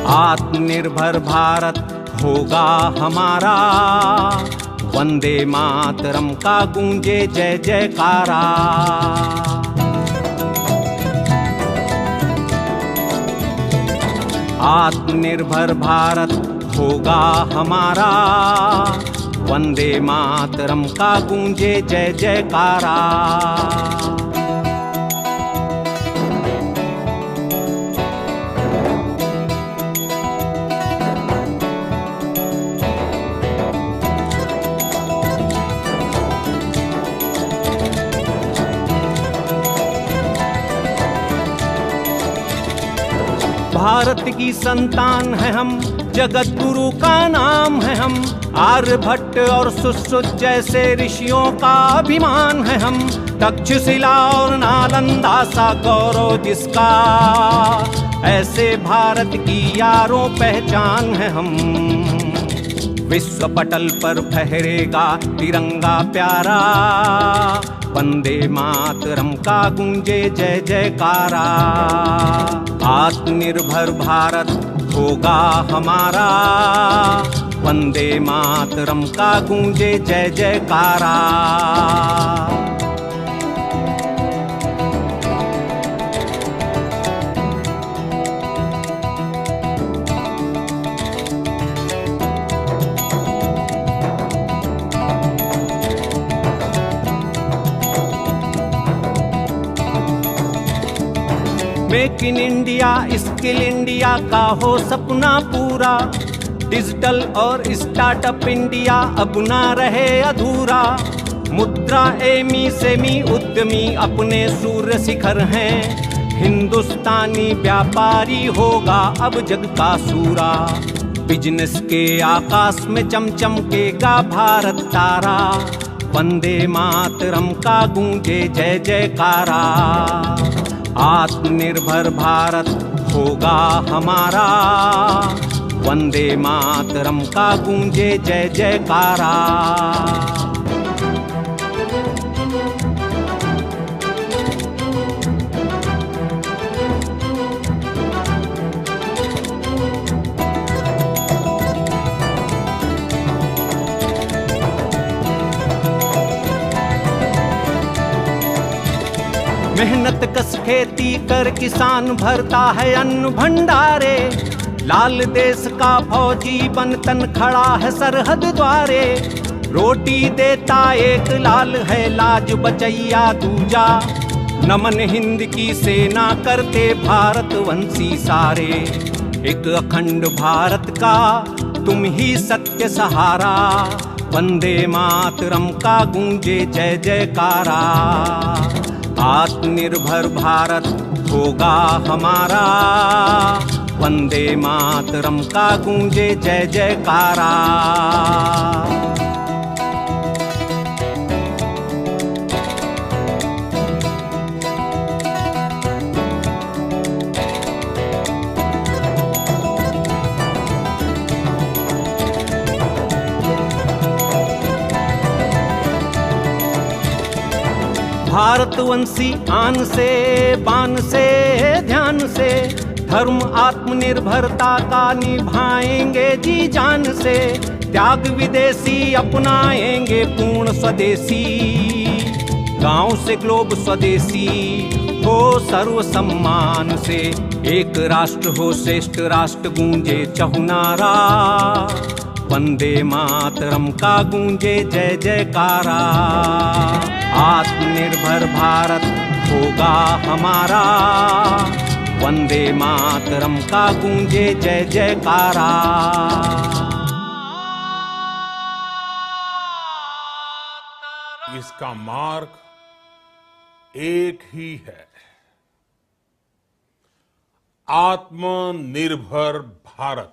आत्मनिर्भर भारत होगा हमारा, वंदे मातरम का गूंजे जय जयकारा। आत्मनिर्भर भारत होगा हमारा, वंदे मातरम का गूंजे जय जयकारा। भारत की संतान है हम, जगत गुरु का नाम है हम, आर्यभट्ट और सुश्रुत जैसे ऋषियों का अभिमान है हम। तक्षशिला और नालंदा सा गौरव जिसका, ऐसे भारत की यारों पहचान है हम। विश्व पटल पर फहरेगा तिरंगा प्यारा, वंदे मातरम का गूंजे जय जयकारा। आत्मनिर्भर भारत होगा हमारा, वंदे मातरम का गूंजे जय जयकारा। Make in India, skill India का हो सपना पूरा, डिजिटल और स्टार्टअप इंडिया अब ना रहे अधूरा। मुद्रा एमी सेमी उद्यमी अपने सूर्य शिखर हैं, हिंदुस्तानी व्यापारी होगा अब जग का सूरा। बिजनेस के आकाश में चमचमकेगा भारत तारा, वंदे मातरम का गूंजे जय जयकारा। आत्मनिर्भर भारत होगा हमारा, वंदे मातरम का गूंजे जय जयकारा। मेहनत कस खेती कर किसान भरता है अन्न भंडारे, लाल देश का फौजी बन तन खड़ा है सरहद द्वारे। रोटी देता एक लाल है लाज बचैया दूजा, नमन हिंद की सेना करते भारतवंशी सारे। एक अखंड भारत का तुम ही सत्य सहारा, वंदे मातरम का गूंजे जय जयकारा। आत्मनिर्भर भारत होगा हमारा, वंदे मातरम का गूंजे जय जयकारा। भारतवंशी आन से बान से ध्यान से, धर्म आत्मनिर्भरता का निभाएंगे जी जान से। त्याग विदेशी अपनाएंगे पूर्ण स्वदेशी, गांव से ग्लोब स्वदेशी हो सर्व सम्मान से। एक राष्ट्र हो श्रेष्ठ राष्ट्र गूंजे चहुनारा, वंदे मातरम का गूंजे जय जयकारा। आत्मनिर्भर भारत होगा हमारा, वंदे मातरम का गूंजे जय जयकारा। इसका मार्ग एक ही है, आत्मनिर्भर भारत।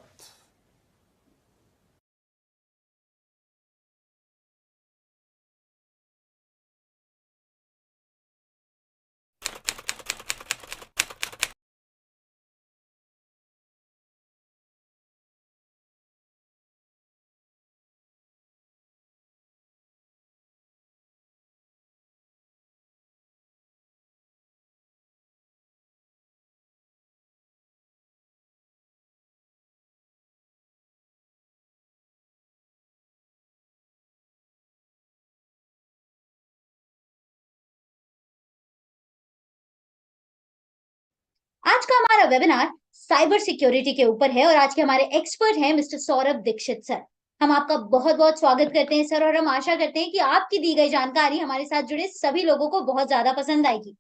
आज का हमारा वेबिनार साइबर सिक्योरिटी के ऊपर है और आज के हमारे एक्सपर्ट हैं मिस्टर सौरभ दीक्षित सर। हम आपका बहुत बहुत स्वागत करते हैं सर और हम आशा करते हैं कि आपकी दी गई जानकारी हमारे साथ जुड़े सभी लोगों को बहुत ज्यादा पसंद आएगी।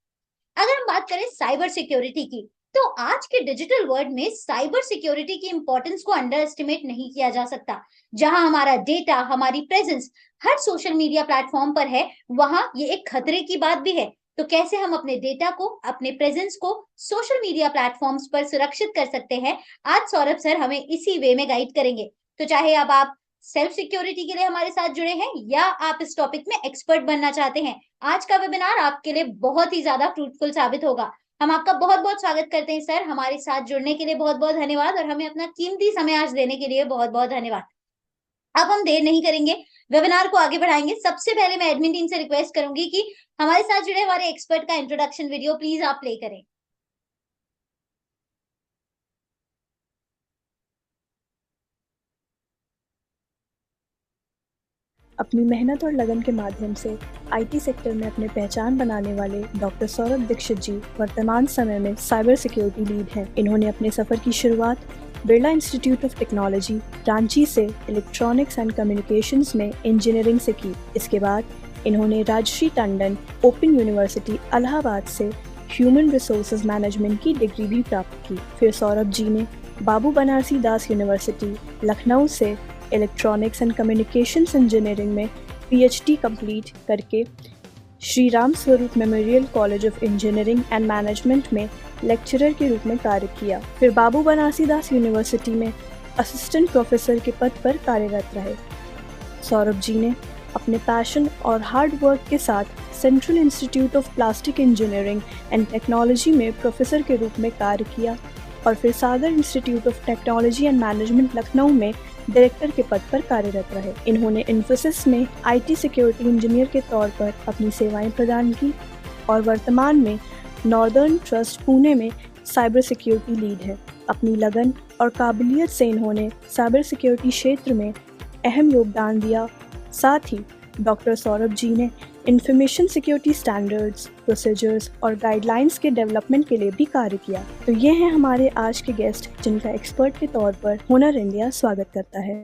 अगर हम बात करें साइबर सिक्योरिटी की, तो आज के डिजिटल वर्ल्ड में साइबर सिक्योरिटी की इंपॉर्टेंस को अंडर एस्टिमेट नहीं किया जा सकता। जहां हमारा डेटा, हमारी प्रेजेंस हर सोशल मीडिया प्लेटफॉर्म पर है, वहां ये एक खतरे की बात भी है। तो कैसे हम अपने डेटा को, अपने प्रेजेंस को सोशल मीडिया प्लेटफॉर्म्स पर सुरक्षित कर सकते हैं, आज सौरभ सर हमें इसी वे में गाइड करेंगे। तो चाहे अब आप सेल्फ सिक्योरिटी के लिए हमारे साथ जुड़े हैं या आप इस टॉपिक में एक्सपर्ट बनना चाहते हैं, आज का वेबिनार आपके लिए बहुत ही ज्यादा फ्रूटफुल साबित होगा। हम आपका बहुत बहुत स्वागत करते हैं सर। हमारे साथ जुड़ने के लिए बहुत बहुत धन्यवाद और हमें अपना कीमती समय आज देने के लिए बहुत बहुत धन्यवाद। अब हम देर नहीं करेंगे, वेबिनार को आगे बढ़ाएंगे। सबसे पहले मैं एडमिन टीम से रिक्वेस्ट करूंगी कि हमारे साथ जुड़े हमारे एक्सपर्ट का इंट्रोडक्शन वीडियो प्लीज आप प्ले करें। अपनी मेहनत और लगन के माध्यम से आईटी सेक्टर में अपने पहचान बनाने वाले डॉक्टर सौरभ दीक्षित जी वर्तमान समय में साइबर सिक्योरिटी लीड हैं। इन्होंने अपने सफ़र की शुरुआत Birla institute of technology Ranchi से इलेक्ट्रॉनिक्स एंड कम्युनिकेशंस में इंजीनियरिंग से की। इसके बाद इन्होंने राजश्री टंडन ओपन यूनिवर्सिटी इलाहाबाद से ह्यूमन रिसोर्सेज मैनेजमेंट की डिग्री भी प्राप्त की। फिर सौरभ जी ने बाबू बनारसी दास यूनिवर्सिटी लखनऊ से इलेक्ट्रॉनिक्स एंड कम्युनिकेशंस इंजीनियरिंग में पीएचडी कंप्लीट करके Shri Ram Swaroop memorial college of engineering and management में लेक्चरर के रूप में कार्य किया। फिर बाबू बनारसी दास यूनिवर्सिटी में असिस्टेंट प्रोफेसर के पद पर कार्यरत रहे। सौरभ जी ने अपने पैशन और हार्ड वर्क के साथ central institute of plastic engineering and technology में प्रोफेसर के रूप में कार्य किया और फिर Sagar institute of technology and management Lucknow में डायरेक्टर के पद पर कार्यरत रहे। इन्होंने इन्फोसिस में आईटी सिक्योरिटी इंजीनियर के तौर पर अपनी सेवाएं प्रदान की और वर्तमान में नॉर्दर्न ट्रस्ट पुणे में साइबर सिक्योरिटी लीड है। अपनी लगन और काबिलियत से इन्होंने साइबर सिक्योरिटी क्षेत्र में अहम योगदान दिया। साथ ही डॉक्टर सौरभ जी ने इंफॉर्मेशन सिक्योरिटी स्टैंडर्ड्स, प्रोसीजर्स और गाइडलाइंस के डेवलपमेंट के लिए भी कार्य किया। तो ये हैं हमारे आज के गेस्ट जिनका एक्सपर्ट के तौर पर हुनर इंडिया स्वागत करता है।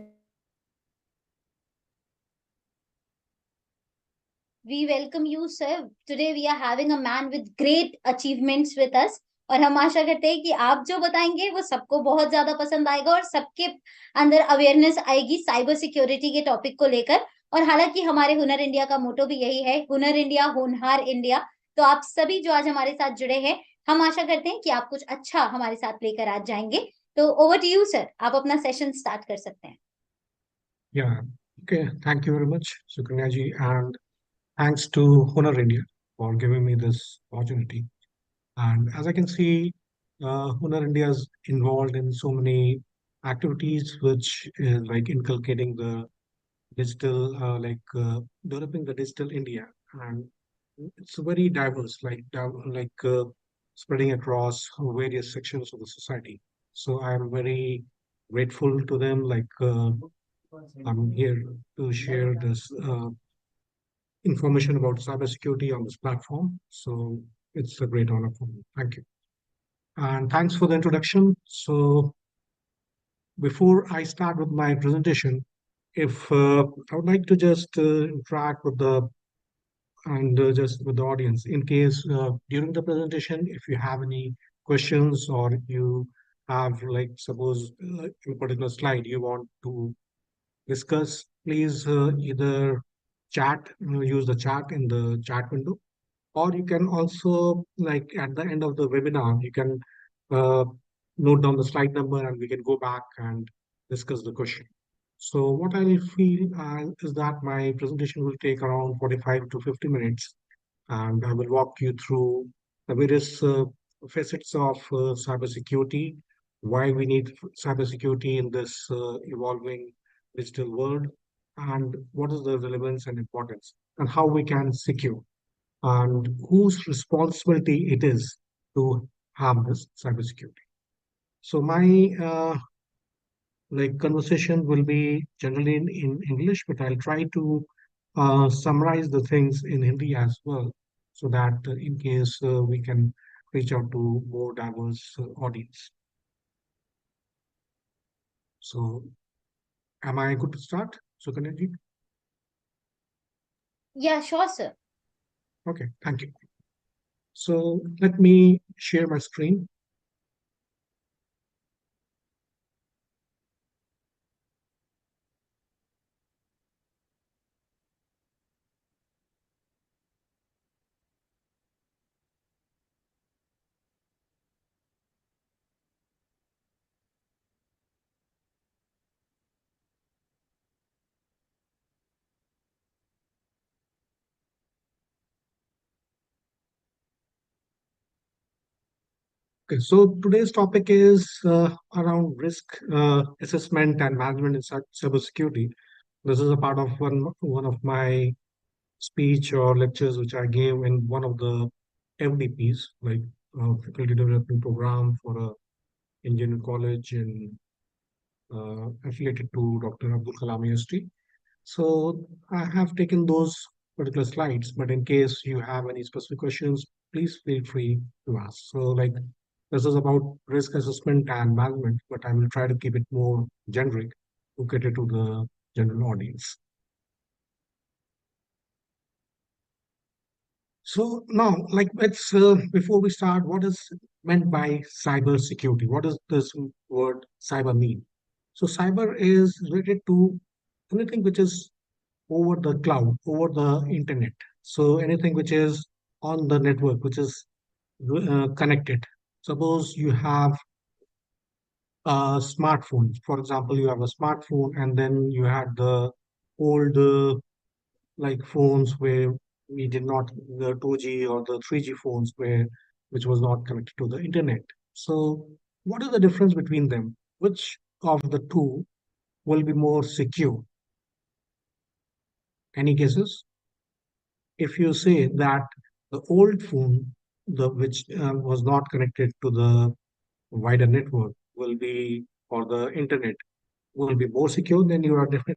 We welcome you, sir. Today we are having a man with great achievements with us. और हम आशा करते हैं कि आप जो बताएंगे वो सबको बहुत ज्यादा पसंद आएगा और सबके अंदर अवेयरनेस आएगी साइबर सिक्योरिटी के टॉपिक को लेकर। और हालांकि हमारे हुनर इंडिया का मोटो भी यही है, हुनर इंडिया, होनहार इंडिया। तो आप सभी जो आज हमारे साथ जुड़े हैं, हम आशा करते हैं कि आप कुछ अच्छा हमारे साथ लेकर आज जाएंगे। तो ओवर टू यू सर, आप अपना सेशन स्टार्ट कर सकते हैं। Yeah, okay. Thank you very much, Sukanya ji, and thanks to Hunar India for giving me this opportunity. And as I can see, Hunar India is involved in so many activities which is like inculcating the digital, developing the digital India, and it's very diverse, spreading across various sections of the society. So I am very grateful to them. I'm here to share this information about cybersecurity on this platform. So it's a great honor for me. Thank you. And thanks for the introduction. So before I start with my presentation, if I would like to just interact with the and just with the audience in case during the presentation, if you have any questions or you have like suppose in a particular slide you want to discuss, please either chat, use the chat in the chat window, or you can also, like at the end of the webinar, you can uh, note down the slide number and we can go back and discuss the question. So what I feel is that my presentation will take around 45 to 50 minutes, and I will walk you through the various facets of cybersecurity, why we need cybersecurity in this evolving digital world, and what is the relevance and importance, and how we can secure, and whose responsibility it is to have this cybersecurity. So my conversation will be generally in English, but I'll try to summarize the things in Hindi as well, so that in case we can reach out to more diverse audience. So, am I good to start, Sukanyaji? Yeah, sure, sir. Okay, thank you. So let me share my screen. Okay, so today's topic is around risk assessment and management in cybersecurity. This is a part of one of my speech or lectures which I gave in one of the FDPs, like faculty development program for a engineering college in affiliated to Dr. Abdul Kalam University. So I have taken those particular slides, but in case you have any specific questions, please feel free to ask. So like this is about risk assessment and management, but I will try to keep it more generic to cater to the general audience. So now, like let's before we start, what is meant by cyber security? What does this word cyber mean? So cyber is related to anything which is over the cloud, over the internet. So anything which is on the network, which is connected. Suppose you have a smartphone. For example, you have a smartphone, and then you had the old like phones where we did not the 2G or the 3G phones where which was not connected to the internet. So what is the difference between them? Which of the two will be more secure? Any guesses? If you say that the old phone, the which was not connected to the wider network, will be or the internet will be more secure, then you are definitely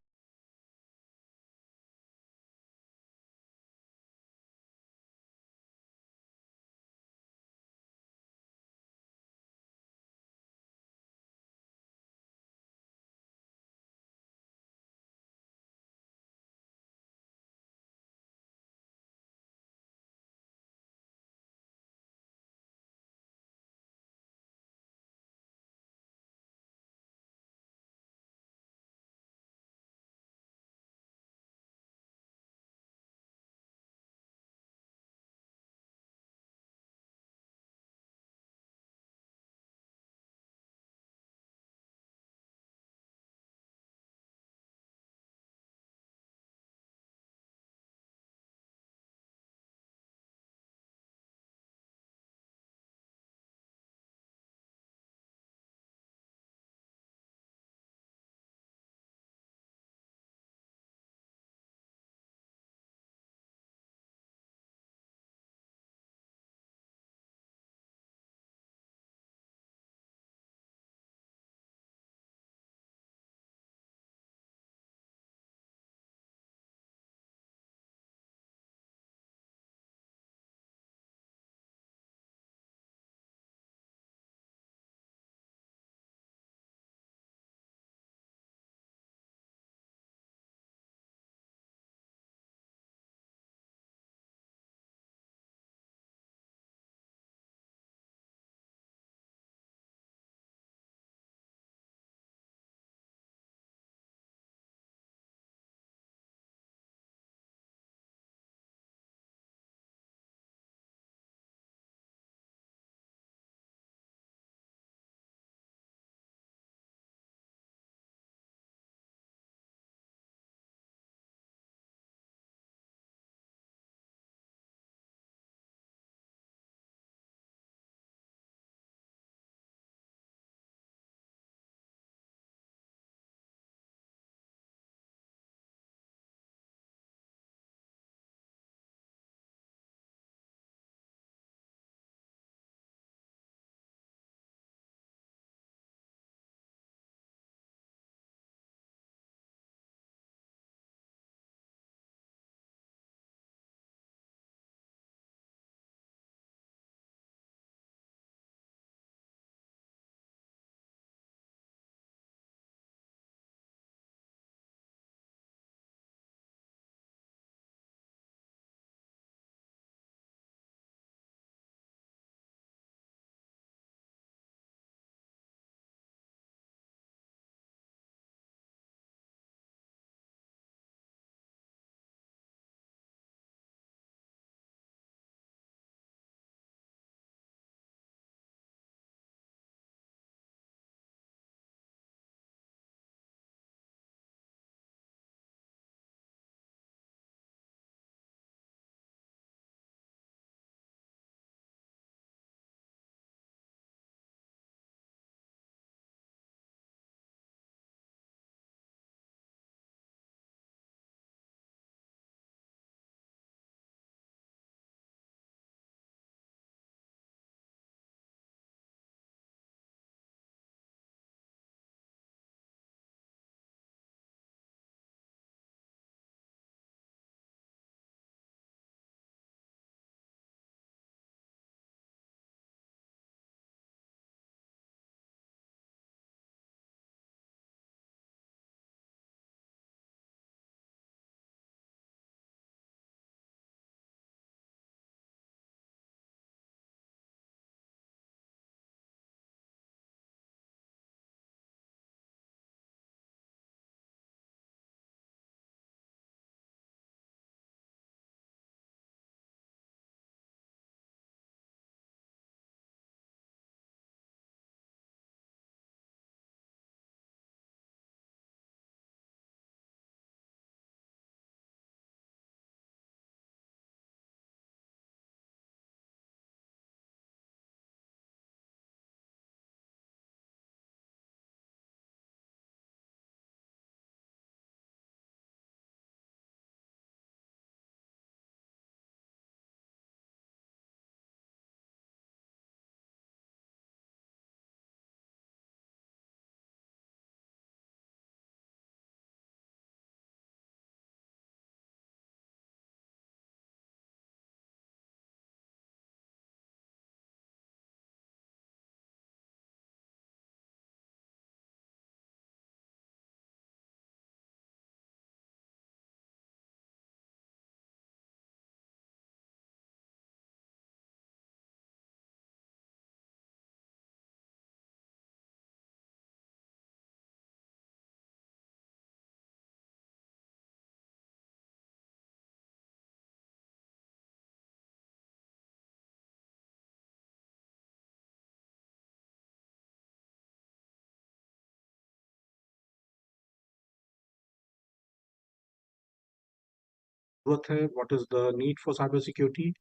जरूरत है, what is the need for cybersecurity,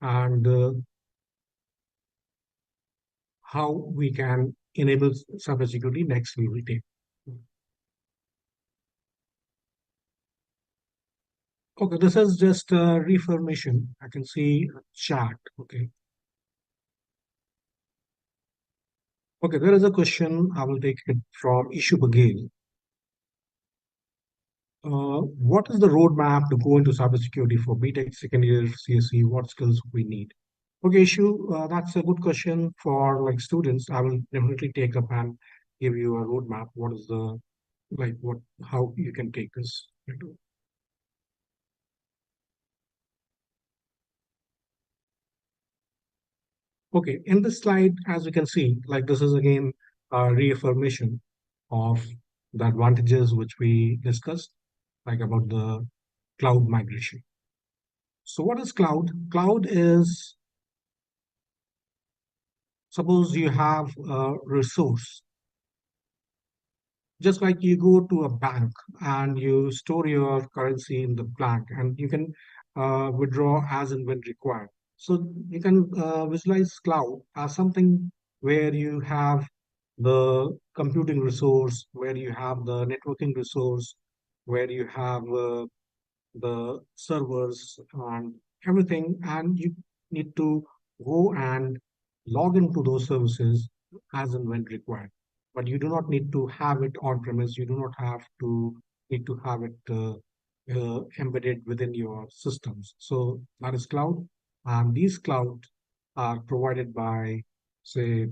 and how we can enable cybersecurity. Next, we will take. Okay, this is just a reformation. I can see a chart. Okay. Okay, there is a question. I will take it from Ishu Bagel. What is the roadmap to go into cybersecurity for BTech second year CSE? What skills we need? Okay, Ishu, that's a good question for like students. I will definitely take up and give you a roadmap. What is the how you can take this into. Okay, in this slide, as you can see, like this is again a reaffirmation of the advantages which we discussed, like about the cloud migration. So what is cloud? Cloud is, suppose you have a resource, just like you go to a bank and you store your currency in the bank and you can withdraw as and when required. So you can visualize cloud as something where you have the computing resource, where you have the networking resource, where you have the servers and everything, and you need to go and log into those services as and when required. But you do not need to have it on premise. You do not have to need to have it embedded within your systems. So that is cloud, and these cloud are provided by, say,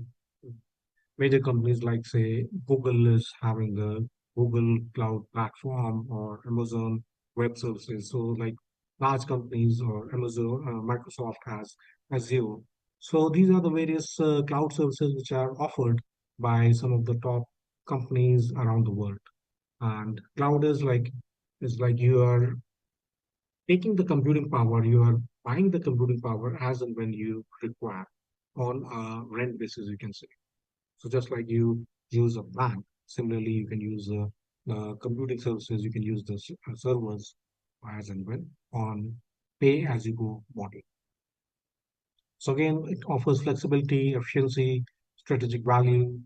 major companies like, say, Google is having the Google Cloud Platform or Amazon Web Services. So, like large companies or Amazon, Microsoft has Azure. So, these are the various cloud services which are offered by some of the top companies around the world. And cloud is like you are taking the computing power, you are buying the computing power as and when you require on a rent basis, you can say. So just like you use a bank, similarly you can use computing services. You can use the servers as and when on pay as you go model. So again, it offers flexibility, efficiency, strategic value,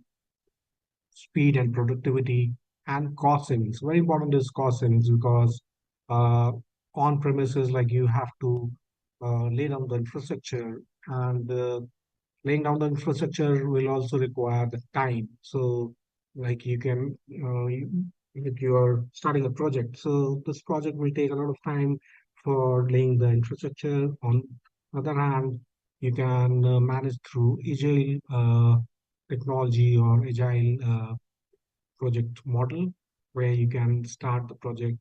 speed and productivity, and cost savings. Very important is cost savings because uh, on premises, like you have to lay down the infrastructure, and laying down the infrastructure will also require the time. So, like you can, if you are starting a project, so this project will take a lot of time for laying the infrastructure. On the other hand, you can manage through agile technology or agile project model, where you can start the project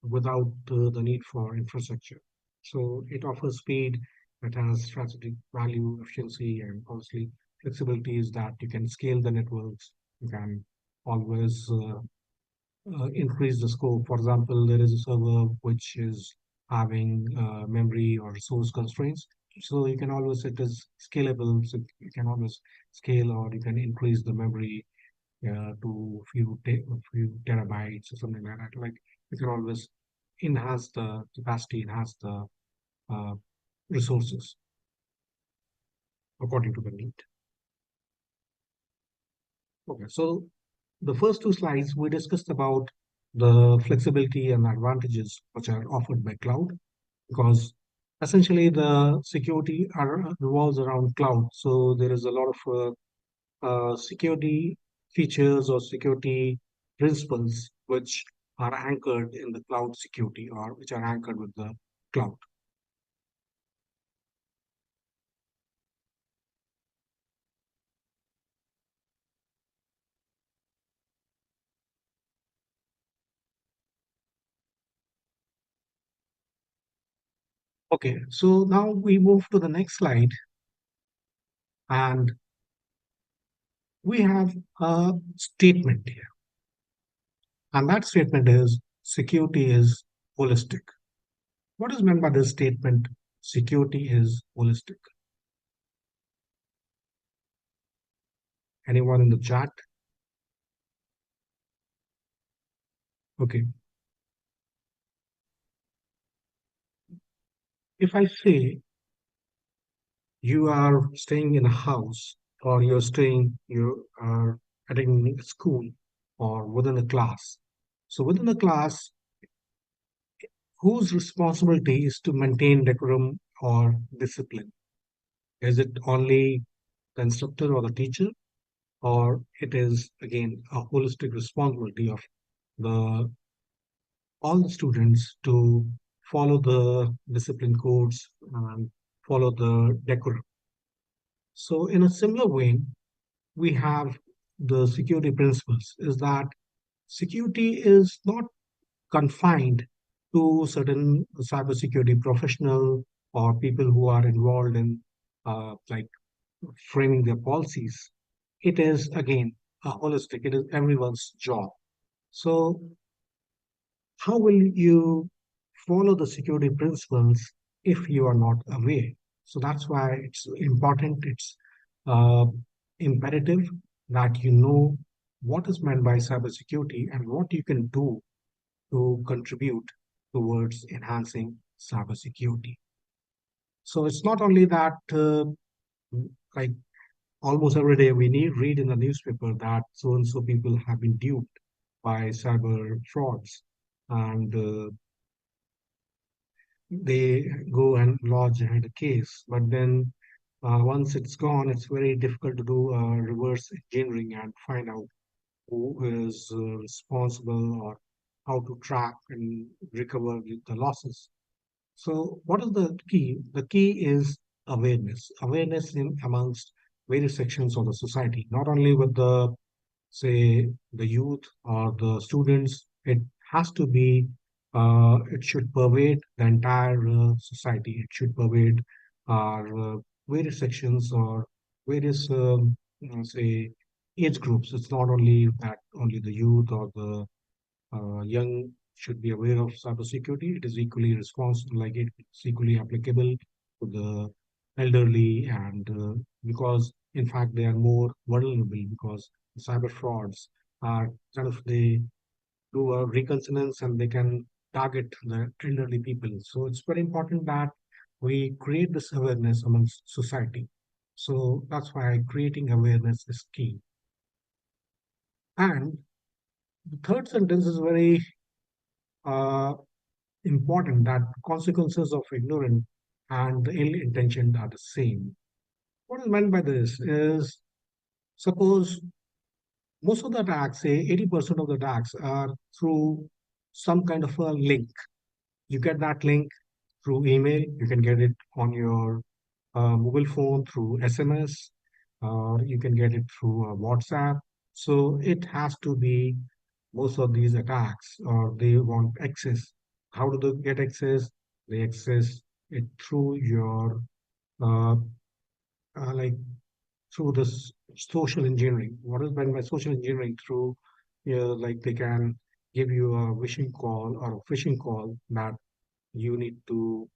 without the need for infrastructure. So it offers speed, it has strategic value, efficiency, and obviously flexibility is that you can scale the networks. You can always increase the scope. For example, there is a server which is having memory or resource constraints. So you can always, it is scalable. So you can always scale, or you can increase the memory to a few terabytes or something like that. Like you can always enhance the capacity, enhance the uh, resources according to the need. Okay, so the first two slides we discussed about the flexibility and advantages which are offered by cloud, because essentially the security revolves around cloud. So there is a lot of security features or security principles which are anchored in the cloud security, or which are anchored with the cloud. Okay, so now we move to the next slide, and we have a statement here. And that statement is security is holistic. What is meant by this statement? Security is holistic. Anyone in the chat? Okay. If I say you are staying in a house, or you are attending a school, or within a class. So within a class, whose responsibility is to maintain decorum or discipline? Is it only the instructor or the teacher, or it is again a holistic responsibility of the all the students to follow the discipline codes and follow the decorum? So in a similar way, we have the security principles is that security is not confined to certain cybersecurity professional or people who are involved in like framing their policies. It is again a holistic, it is everyone's job. So how will you follow the security principles if you are not aware? So that's why it's important, it's uh, imperative that you know what is meant by cybersecurity and what you can do to contribute towards enhancing cybersecurity. So it's not only that, like almost every day we read in the newspaper that so and so people have been duped by cyber frauds, and they go and lodge a case. But then once it's gone, it's very difficult to do reverse engineering and find out who is responsible or how to track and recover the losses. So, what is the key? The key is awareness. Awareness in amongst various sections of the society, not only with the say the youth or the students. It has to be. It should pervade the entire society. It should pervade our various sections or various say age groups. It's not only that only the youth or the young should be aware of cybersecurity. It is equally responsible, like it's equally applicable to the elderly, and because in fact they are more vulnerable because cyber frauds are kind of they do a reconnaissance and they can target the elderly people. So it's very important that we create this awareness amongst society. So that's why creating awareness is key. And the third sentence is very uh, important, that consequences of ignorance and the ill intention are the same. What is meant by this is suppose most of the attacks, say 80% of the attacks, are through some kind of a link. You get that link through email, you can get it on your mobile phone through SMS, or you can get it through WhatsApp. So it has to be most of these attacks, or they want access. How do they get access? They access it through your uh, like through this social engineering. What is meant by social engineering? Through like they can give you a wishing call or a phishing call that you need to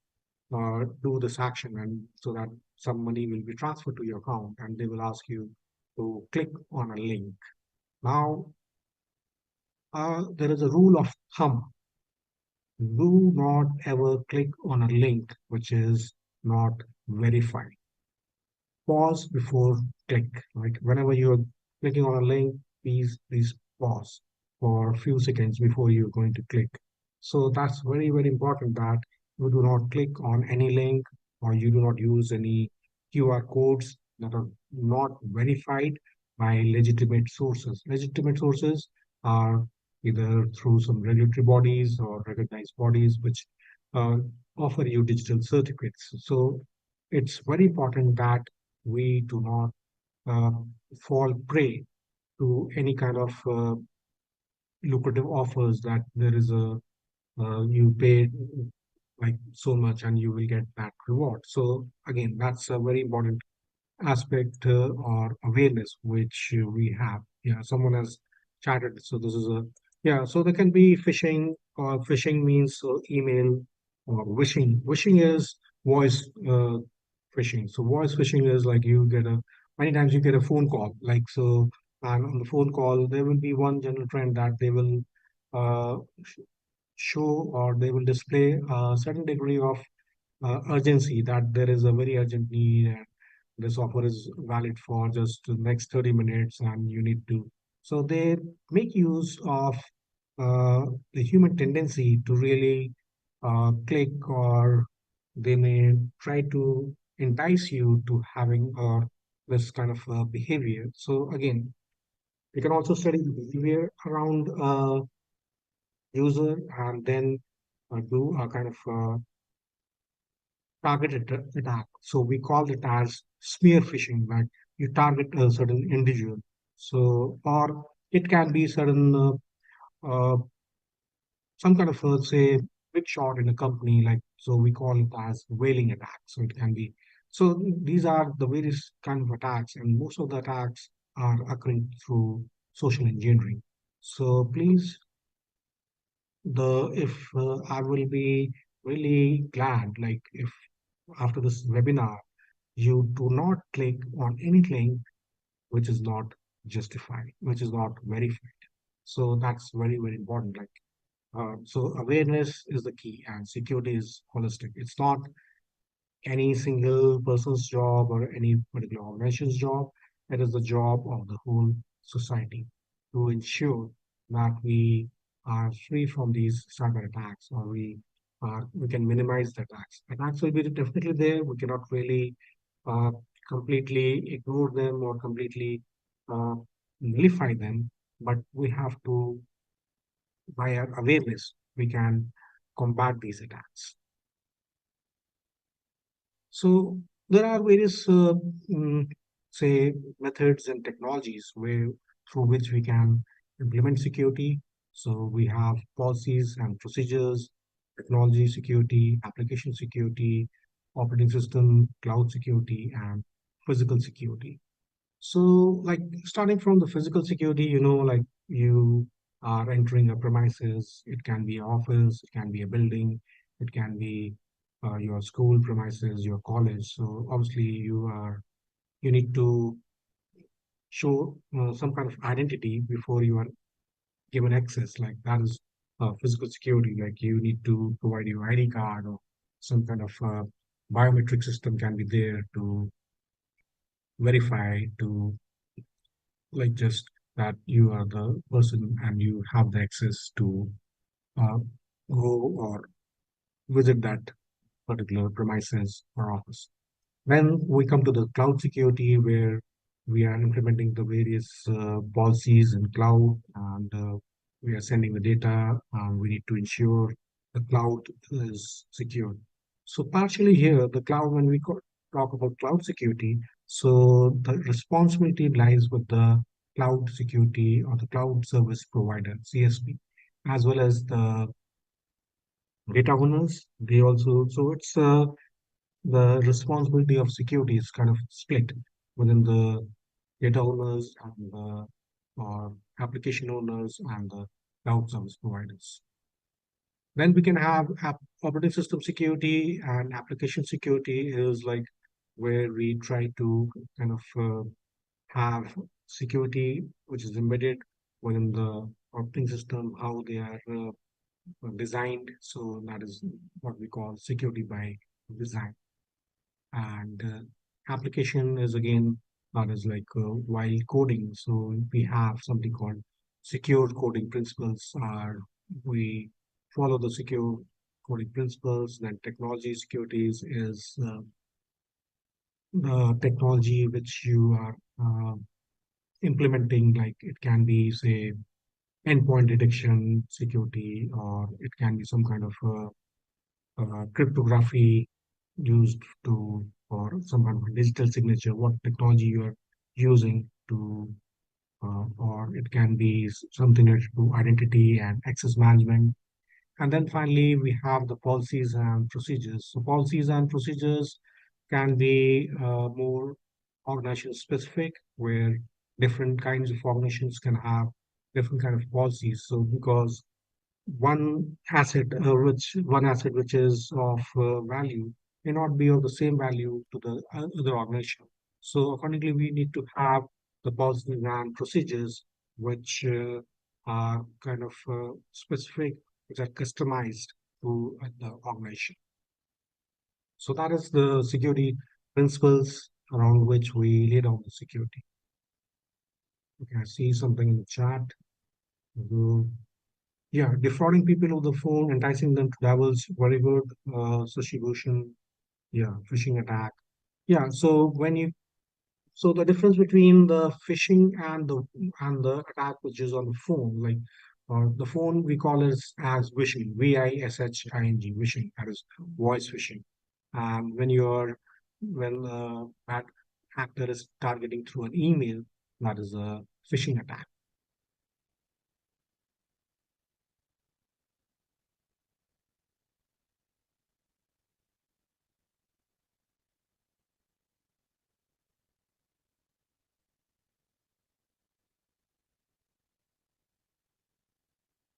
do this action, and so that some money will be transferred to your account, and they will ask you to click on a link. Now, there is a rule of thumb: do not ever click on a link which is not verified. Pause before click. Like whenever you're clicking on a link, please pause for a few seconds before you're going to click. So that's very important that you do not click on any link, or you do not use any QR codes that are not verified by legitimate sources. Legitimate sources are either through some regulatory bodies or recognized bodies which uh, offer you digital certificates. So it's very important that we do not uh, fall prey to any kind of lucrative offers that there is a you pay like so much and you will get that reward. So again, that's a very important aspect or awareness which we have. Yeah, someone has chatted. So this is a yeah. So there can be phishing, or phishing means email, or wishing. Wishing is voice phishing. So voice phishing is like you get a many times you get a phone call like so, and on the phone call there will be one general trend that they will uh, show or they will display a certain degree of urgency that there is a very urgent need and this offer is valid for just the next 30 minutes and you need to. So they make use of the human tendency to really click, or they may try to entice you to having this kind of behavior. So again, you can also study the behavior around user and then do a kind of targeted attack. So we call it as spear phishing, like you target a certain individual. So, or it can be certain some kind of say big shot in a company, like so we call it as whaling attack. So it can be. So these are the various kind of attacks, and most of the attacks are occurring through social engineering. So please, the if I will be really glad, like if after this webinar you do not click on anything which is not justified, which is not verified. So that's very, very important. Like, so awareness is the key and security is holistic. It's not any single person's job or any particular organization's job. It is the job of the whole society to ensure that we are free from these cyber attacks, or we can minimize the attacks. Attacks will be definitely there. We cannot really uh, completely ignore them or completely uh, nullify them, but we have to, by our awareness, we can combat these attacks. So there are various, say, methods and technologies where through which we can implement security. So we have policies and procedures, technology security, application security, operating system, cloud security, and physical security. So, like starting from the physical security, like you are entering a premises, it can be an office, it can be a building, it can be your school premises, your college. So obviously you need to show some kind of identity before you are given access. Like that is physical security. Like you need to provide your ID card or some kind of biometric system can be there to verify to like just that you are the person and you have the access to uh, go or visit that particular premises or office. When we come to the cloud security, where we are implementing the various policies in cloud and we are sending the data, we need to ensure the cloud is secure. So partially here, the cloud, when we talk about cloud security, so the responsibility lies with the cloud security or the cloud service provider, CSP, as well as the data owners. They also, so it's the responsibility of security is kind of split within the data owners and the application owners and the cloud service providers. Then we can have operating system security and application security is like where we try to kind of have security which is embedded within the operating system, how they are designed. So that is what we call security by design. And application is again that is like while coding. So we have something called secure coding principles. We follow the secure coding principles. Then technology securities is the technology which you are implementing. Like it can be say endpoint detection security, or it can be some kind of cryptography used to for some kind of digital signature, what technology you are using to, or it can be something related to identity and access management. And then finally, we have the policies and procedures. So policies and procedures can be more organization specific, where different kinds of organizations can have different kind of policies. So because one asset which is of value may not be of the same value to the other organization. So accordingly, we need to have the policies and procedures which are kind of specific, which are customized to the organization. So that is the security principles around which we lay down the security. Okay, I see something in the chat. Yeah, defrauding people with the phone, enticing them to divulge, very good. Substitution, yeah, phishing attack. Yeah, so the difference between the phishing and the attack which is on the phone, like the phone we call it as wishing, wishing, wishing, that is voice phishing. And when that actor is targeting through an email, that is a phishing attack.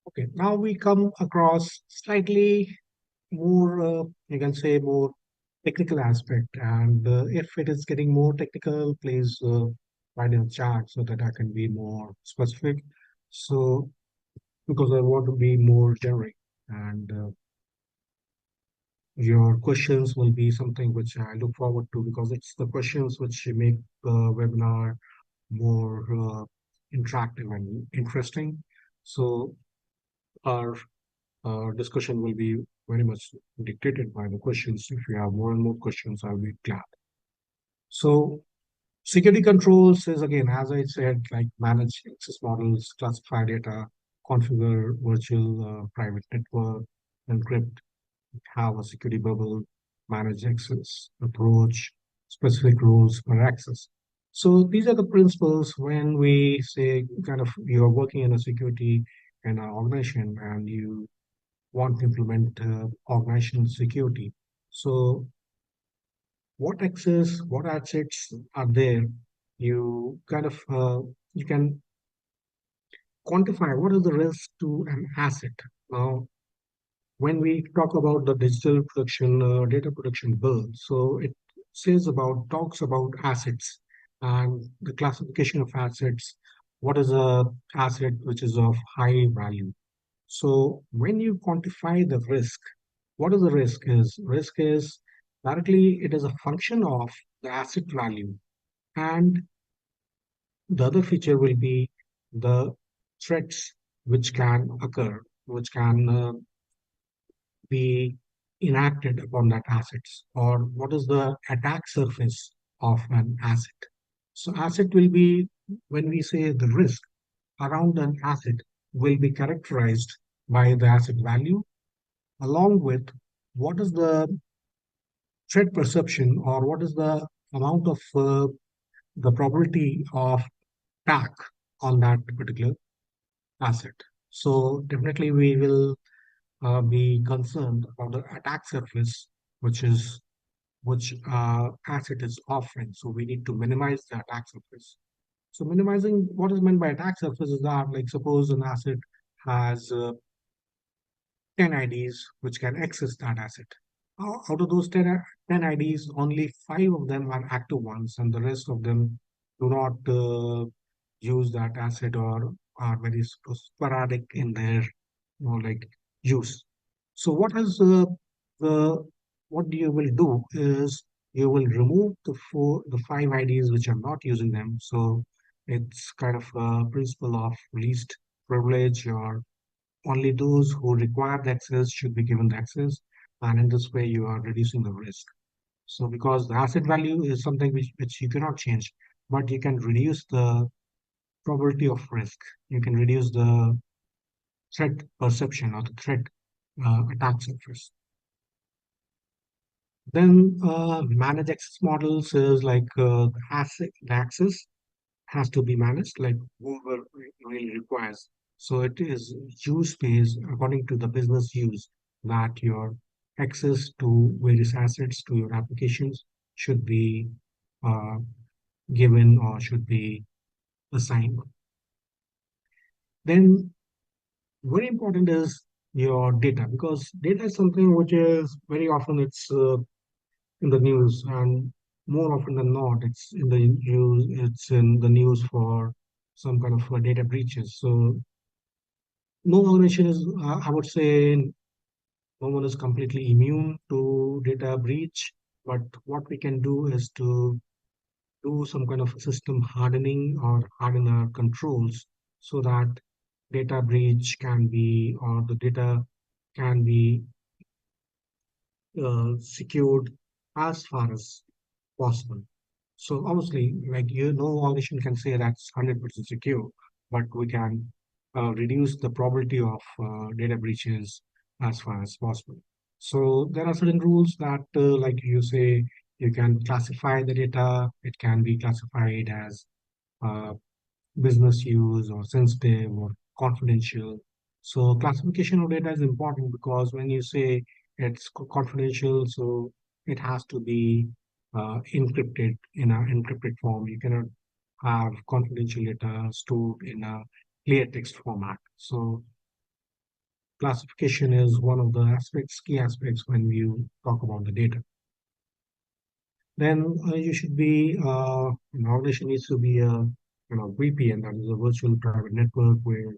Okay, now we come across slightly more, you can say, more technical aspect. And if it is getting more technical, please write in the chat so that I can be more specific. So, because I want to be more generic, and your questions will be something which I look forward to, because it's the questions which make the webinar more interactive and interesting. So, our discussion will be very much dictated by the questions. If you have more and more questions, I'll be glad. So security controls is, again, as I said, like manage access models, classify data, configure virtual private network, encrypt, have a security bubble, manage access, approach, specific rules for access. So these are the principles when we say kind of you're working in a security in an organization and you want to implement organization security. So what access, what assets are there? You kind of you can quantify what is the risk to an asset. Now, when we talk about the digital production, data production bill, so it talks about assets and the classification of assets. What is a asset which is of high value? So when you quantify the risk, what is the risk is? Risk is directly, it is a function of the asset value. And the other feature will be the threats which can occur, which can be enacted upon that assets, or what is the attack surface of an asset. So asset will be, when we say the risk around an asset will be characterized by the asset value, along with what is the threat perception, or what is the amount of the probability of attack on that particular asset. So definitely we will be concerned about the attack surface, which asset is offering. So we need to minimize the attack surface. So minimizing, what is meant by attack surface is that, like, suppose an asset has 10 IDs which can access that asset. Out of those 10 IDs, only 5 of them are active ones, and the rest of them do not use that asset, or are very sporadic in their, like, use. So the what you will do is you will remove the 5 IDs which are not using them. So it's kind of a principle of least privilege, or only those who require the access should be given the access. And in this way, you are reducing the risk. So because the asset value is something which you cannot change, but you can reduce the probability of risk. You can reduce the threat perception, or the threat attack surface. Then manage access models is like the access has to be managed, like whoever really requires. So it is use space according to the business use, that your access to various assets, to your applications, should be uh, given, or should be assigned. Then very important is your data, because data is something which is very often it's in the news, and more often than not, it's in the news. It's in the news for some kind of data breaches. So no organization is, I would say, No one is completely immune to data breach, but what we can do is to do some kind of system hardening or harden our controls so that data breach can be, or the data can be secured as far as possible. So obviously, like no organization can say that's 100% secure, but we can reduce the probability of data breaches as far as possible. So there are certain rules that, like you say, you can classify the data. It can be classified as uh, business use or sensitive or confidential. So classification of data is important because when you say it's confidential, so it has to be encrypted in an encrypted form. You cannot have confidential data stored in a clear text format. So classification is one of the aspects, key aspects when you talk about the data. Then you should be, an organization needs to be a VPN, that is a virtual private network, where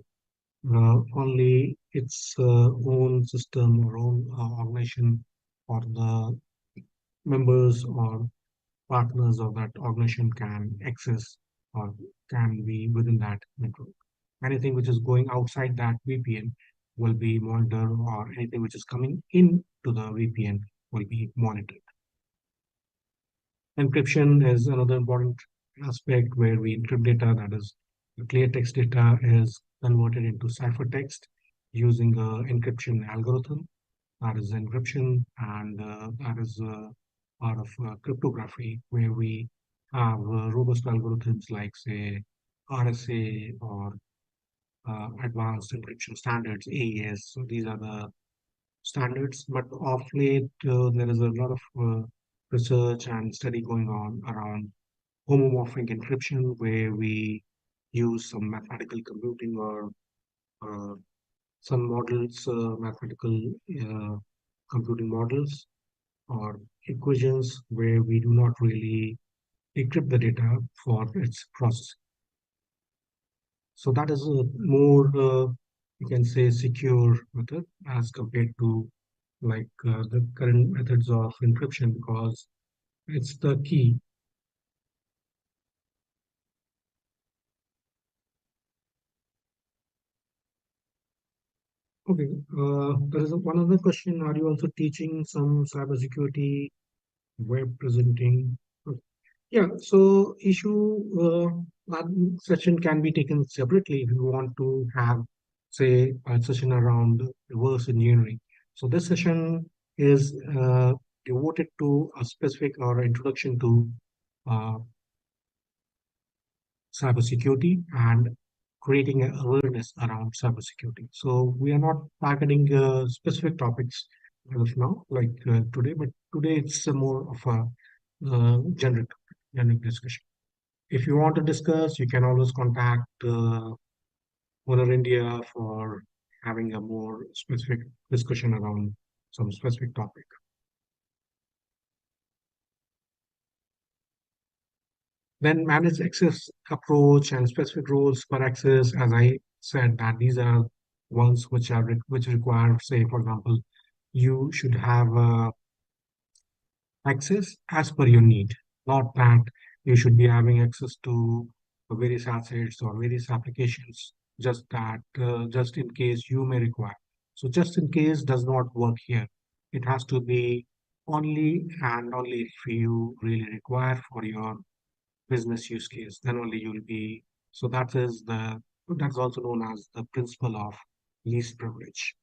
only its own system or own organization or the members or partners of that organization can access or can be within that network. Anything which is going outside that VPN will be monitored, or anything which is coming into the VPN will be monitored. Encryption is another important aspect where we encrypt data, that is, the clear text data is converted into ciphertext using a encryption algorithm. That is encryption, and that is part of cryptography, where we have robust algorithms like, say, RSA or advanced encryption standards, AES. So these are the standards. But of late, there is a lot of research and study going on around homomorphic encryption, where we use some mathematical computing or uh, some models, mathematical computing models or equations, where we do not really decrypt the data for its processing. So that is a more, you can say, secure method as compared to like the current methods of encryption, because it's the key. Okay, there is one other question. Are you also teaching some cybersecurity web presenting? Yeah, so issue that session can be taken separately if you want to have, say, a session around reverse engineering. So this session is devoted to a specific or introduction to uh, cybersecurity and creating an awareness around cybersecurity. So we are not targeting specific topics as of now, like today, but today it's more of a generic discussion. If you want to discuss, you can always contact Hunar India for having a more specific discussion around some specific topic. Then managed access approach and specific rules per access. As I said, that these are ones which are which require, say, for example, you should have access as per your need, not that you should be having access to various assets or various applications, just that just in case you may require. So just in case does not work here. It has to be only and only if you really require for your business use case, then only you'll be. So that's also known as the principle of least privilege.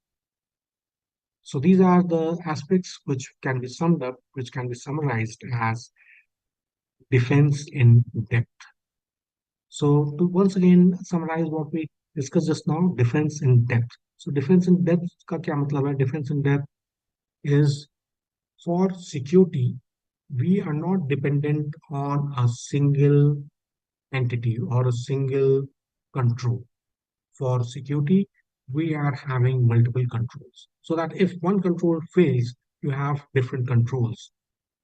So these are the aspects which can be summed up, which can be summarized as defense in depth. So to once again summarize what we discussed just now, defense in depth. So defense in depth का क्या मतलब है? Defense in depth is, for security, we are not dependent on a single entity or a single control. For security, we are having multiple controls. So that if one control fails, you have different controls.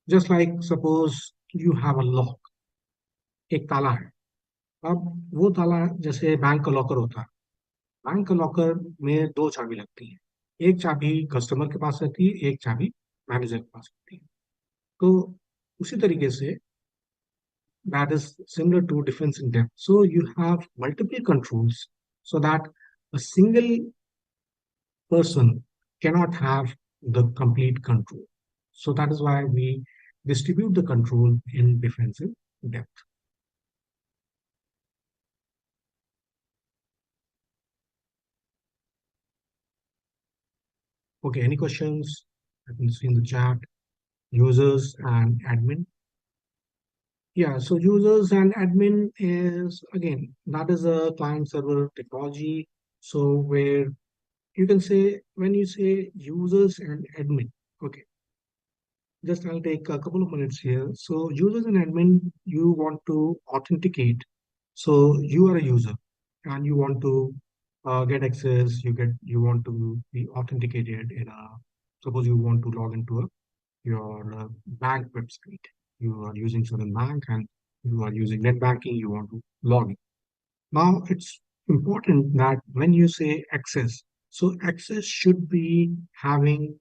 Just like suppose you have a lock, एक ताला है. अब वो ताला जैसे bank का locker होता है. बैंक का लॉकर में दो चाबी लगती है. एक चाबी कस्टमर के पास रहती है, एक चाबी मैनेजर के पास रहती है। तो उसी तरीके से that is similar to difference in depth. So you have multiple controls so that a single person cannot have the complete control. So that is why we distribute the control in defensive depth. Okay, any questions? I can see in the chat. Users and admin. Yeah, so users and admin is again that is a client server technology. So where you can say when you say users and admin, okay, just I'll take a couple of minutes here. So users and admin, you want to authenticate. So you are a user and you want to get access. You want to be authenticated in a. Suppose you want to log into your bank website. You are using certain bank and you are using net banking. You want to log in. Now it's important that when you say access, so access should be having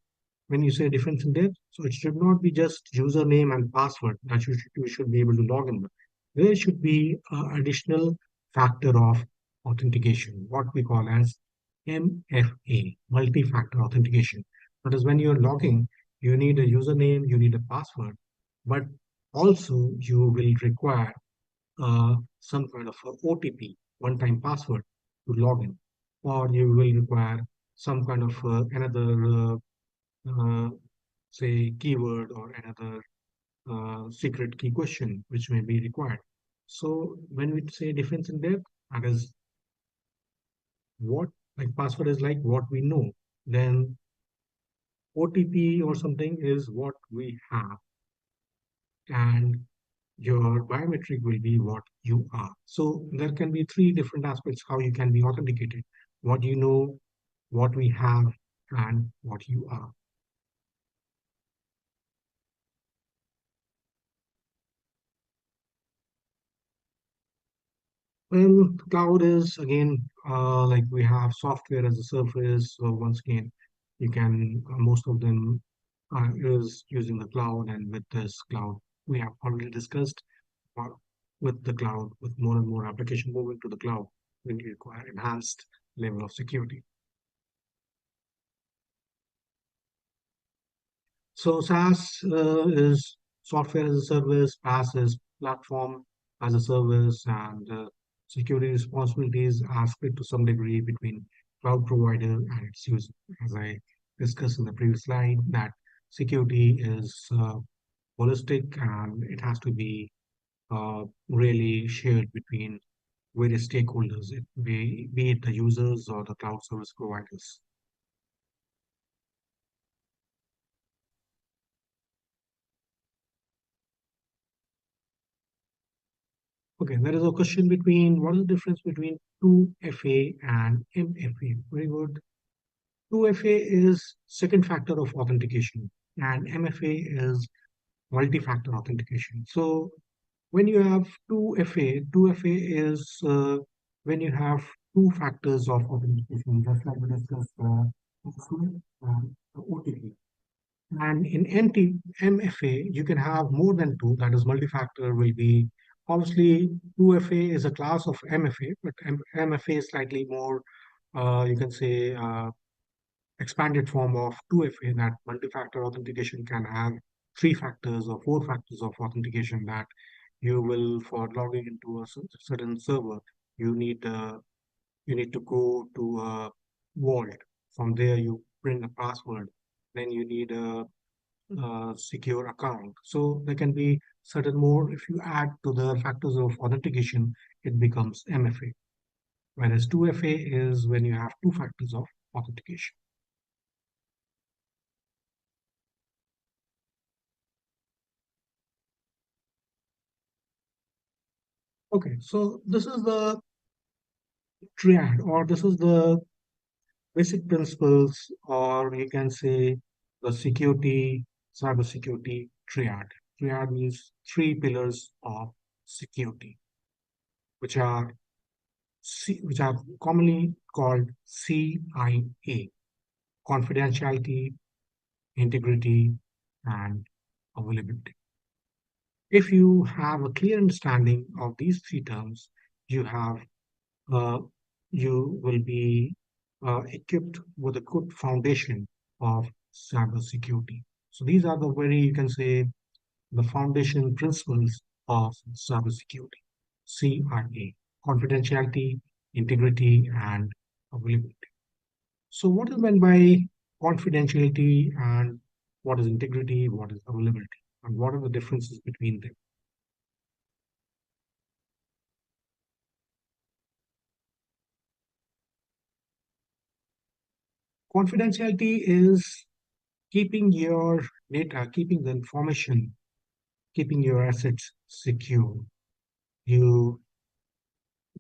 when you say difference in depth, so it should not be just username and password that you should be able to log in with. There should be an additional factor of authentication, what we call as MFA, multi-factor authentication. That is when you're logging, you need a username, you need a password, but also you will require some kind of a OTP, one-time password to log in, or you will require some kind of another uh, say keyword or another secret key question which may be required. So when we say difference in depth, that is what like password is like what we know. Then OTP or something is what we have, and your biometric will be what you are. So there can be three different aspects how you can be authenticated: what you know, what we have, and what you are. Well, cloud is again like we have software as a service. So once again, you can most of them is using the cloud, and with this cloud, we have already discussed uh, with the cloud, with more and more application moving to the cloud, we require enhanced level of security. So SaaS is software as a service, PaaS is platform as a service, and security responsibilities are split to some degree between cloud provider and its user. As I discussed in the previous slide, that security is holistic and it has to be really shared between various stakeholders, be it the users or the cloud service providers. Okay, there is a question between what is the difference between 2FA and MFA? Very good. 2FA is second factor of authentication and MFA is multi-factor authentication. So when you have 2FA is when you have two factors of authentication, just like we discussed OTP. And in MFA, you can have more than two, that is multi-factor will be, obviously 2FA is a class of MFA, but MFA is slightly more, you can say, expanded form of 2FA, that multi-factor authentication can have three factors or four factors of authentication that you will, for logging into a certain server, you need uh, you need to go to a vault. From there, you bring a password. Then you need a secure account. So there can be certain more. If you add to the factors of authentication, it becomes MFA. Whereas 2FA is when you have two factors of authentication. Okay, so this is the triad, or this is the basic principles, or you can say the security, cybersecurity triad. Triad means three pillars of security, which are which are commonly called CIA. confidentiality, integrity, and availability. If you have a clear understanding of these three terms, you have uh, you will be equipped with a good foundation of cybersecurity. So these are the very, you can say, the foundation principles of cybersecurity. CRA: confidentiality, integrity, and availability. So what is meant by confidentiality, and what is integrity, what is availability, and what are the differences between them? Confidentiality is keeping your data, keeping the information, keeping your assets secure. You,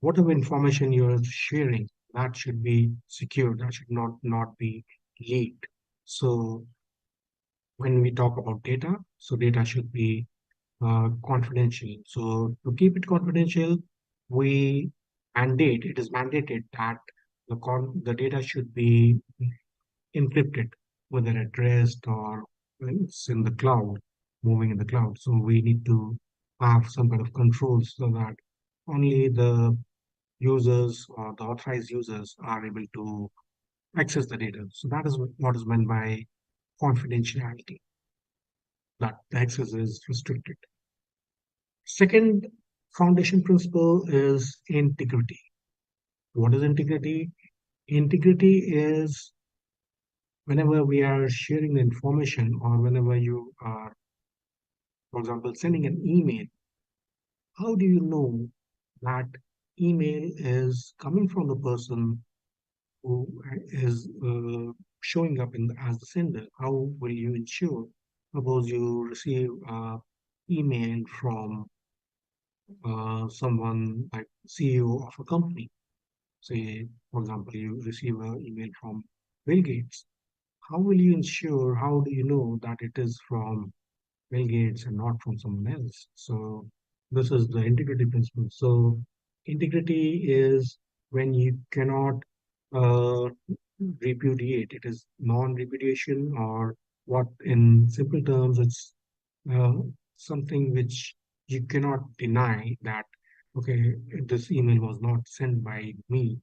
whatever information you're sharing, that should be secure. That should not be leaked. So when we talk about data, so data should be confidential. So to keep it confidential, we mandate, it is mandated that the data should be encrypted, whether at rest or it's in the cloud, moving in the cloud. So we need to have some kind of controls so that only the users or the authorized users are able to access the data. So that is what is meant by confidentiality, that the access is restricted. Second foundation principle is integrity. What is integrity? Integrity is whenever we are sharing the information, or whenever you are, for example, sending an email, how do you know that email is coming from the person who is showing up as the sender? How will you ensure? Suppose you receive email from someone like CEO of a company. Say, for example, you receive an email from Bill Gates. How will you ensure? How do you know that it is from Bill Gates and not from someone else? So this is the integrity principle. So integrity is when you cannot uh, repudiate. It is non-repudiation, or what in simple terms, it's uh, something which you cannot deny that, okay, this email was not sent by me.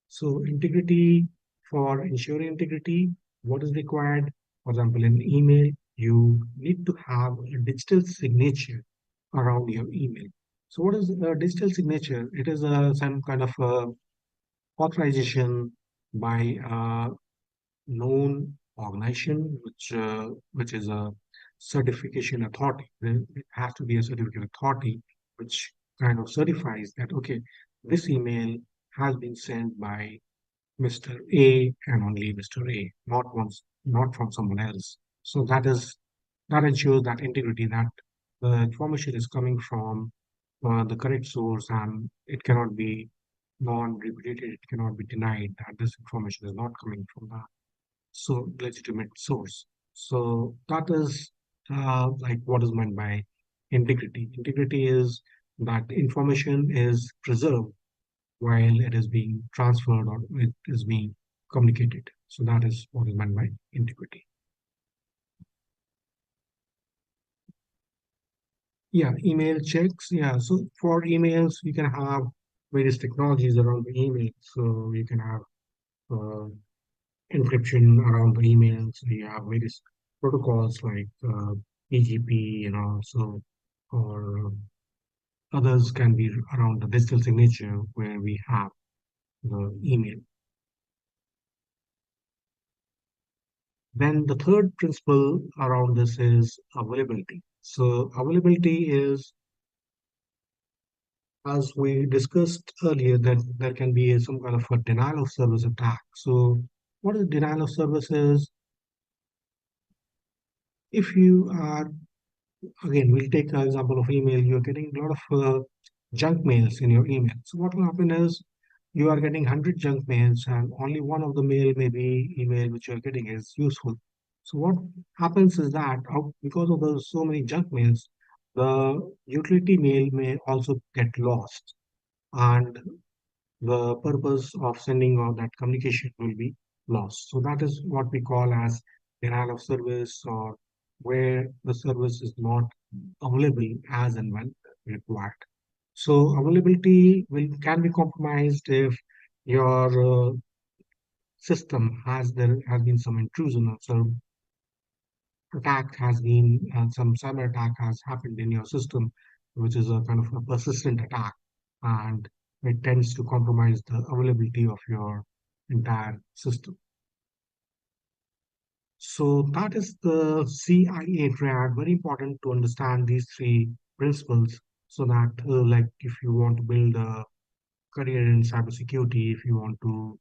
So integrity, for ensuring integrity, what is required? For example, in email, you need to have a digital signature around your email. So what is a digital signature? It is some kind of authorization by a known organization, which is a certification authority. Then it has to be a certificate authority which kind of certifies that, okay, this email has been sent by Mr. A and only Mr. A, not from someone else. So that ensures that integrity, that the information is coming from the correct source, and it cannot be non-repudiated. It cannot be denied that this information is not coming from the legitimate source. So that is like what is meant by integrity. Integrity is that information is preserved while it is being transferred or it is being communicated. So that is what is meant by integrity. Yeah, email checks. Yeah, so for emails, you can have various technologies around the email. So you can have uh, encryption around the emails. You have various protocols like PGP, so or others can be around the digital signature where we have the email. Then the third principle around this is availability. So availability is, as we discussed earlier, that there can be some kind of a denial of service attack. So what is denial of service is, if you are, again, we'll take an example of email. You're getting a lot of junk mails in your email. So what will happen is you are getting 100 junk mails, and only one of the mail, maybe email which you're getting, is useful. So what happens is that because of the so many junk mails, the utility mail may also get lost, and the purpose of sending out that communication will be lost. So that is what we call as denial of service, or where the service is not available as and when required. So availability can be compromised if your system has been some intrusion, or some attack has been, some cyber attack has happened in your system, which is a kind of a persistent attack, and it tends to compromise the availability of your entire system. So that is the CIA triad. Very important to understand these three principles, so that, like, if you want to build a career in cybersecurity, if you want to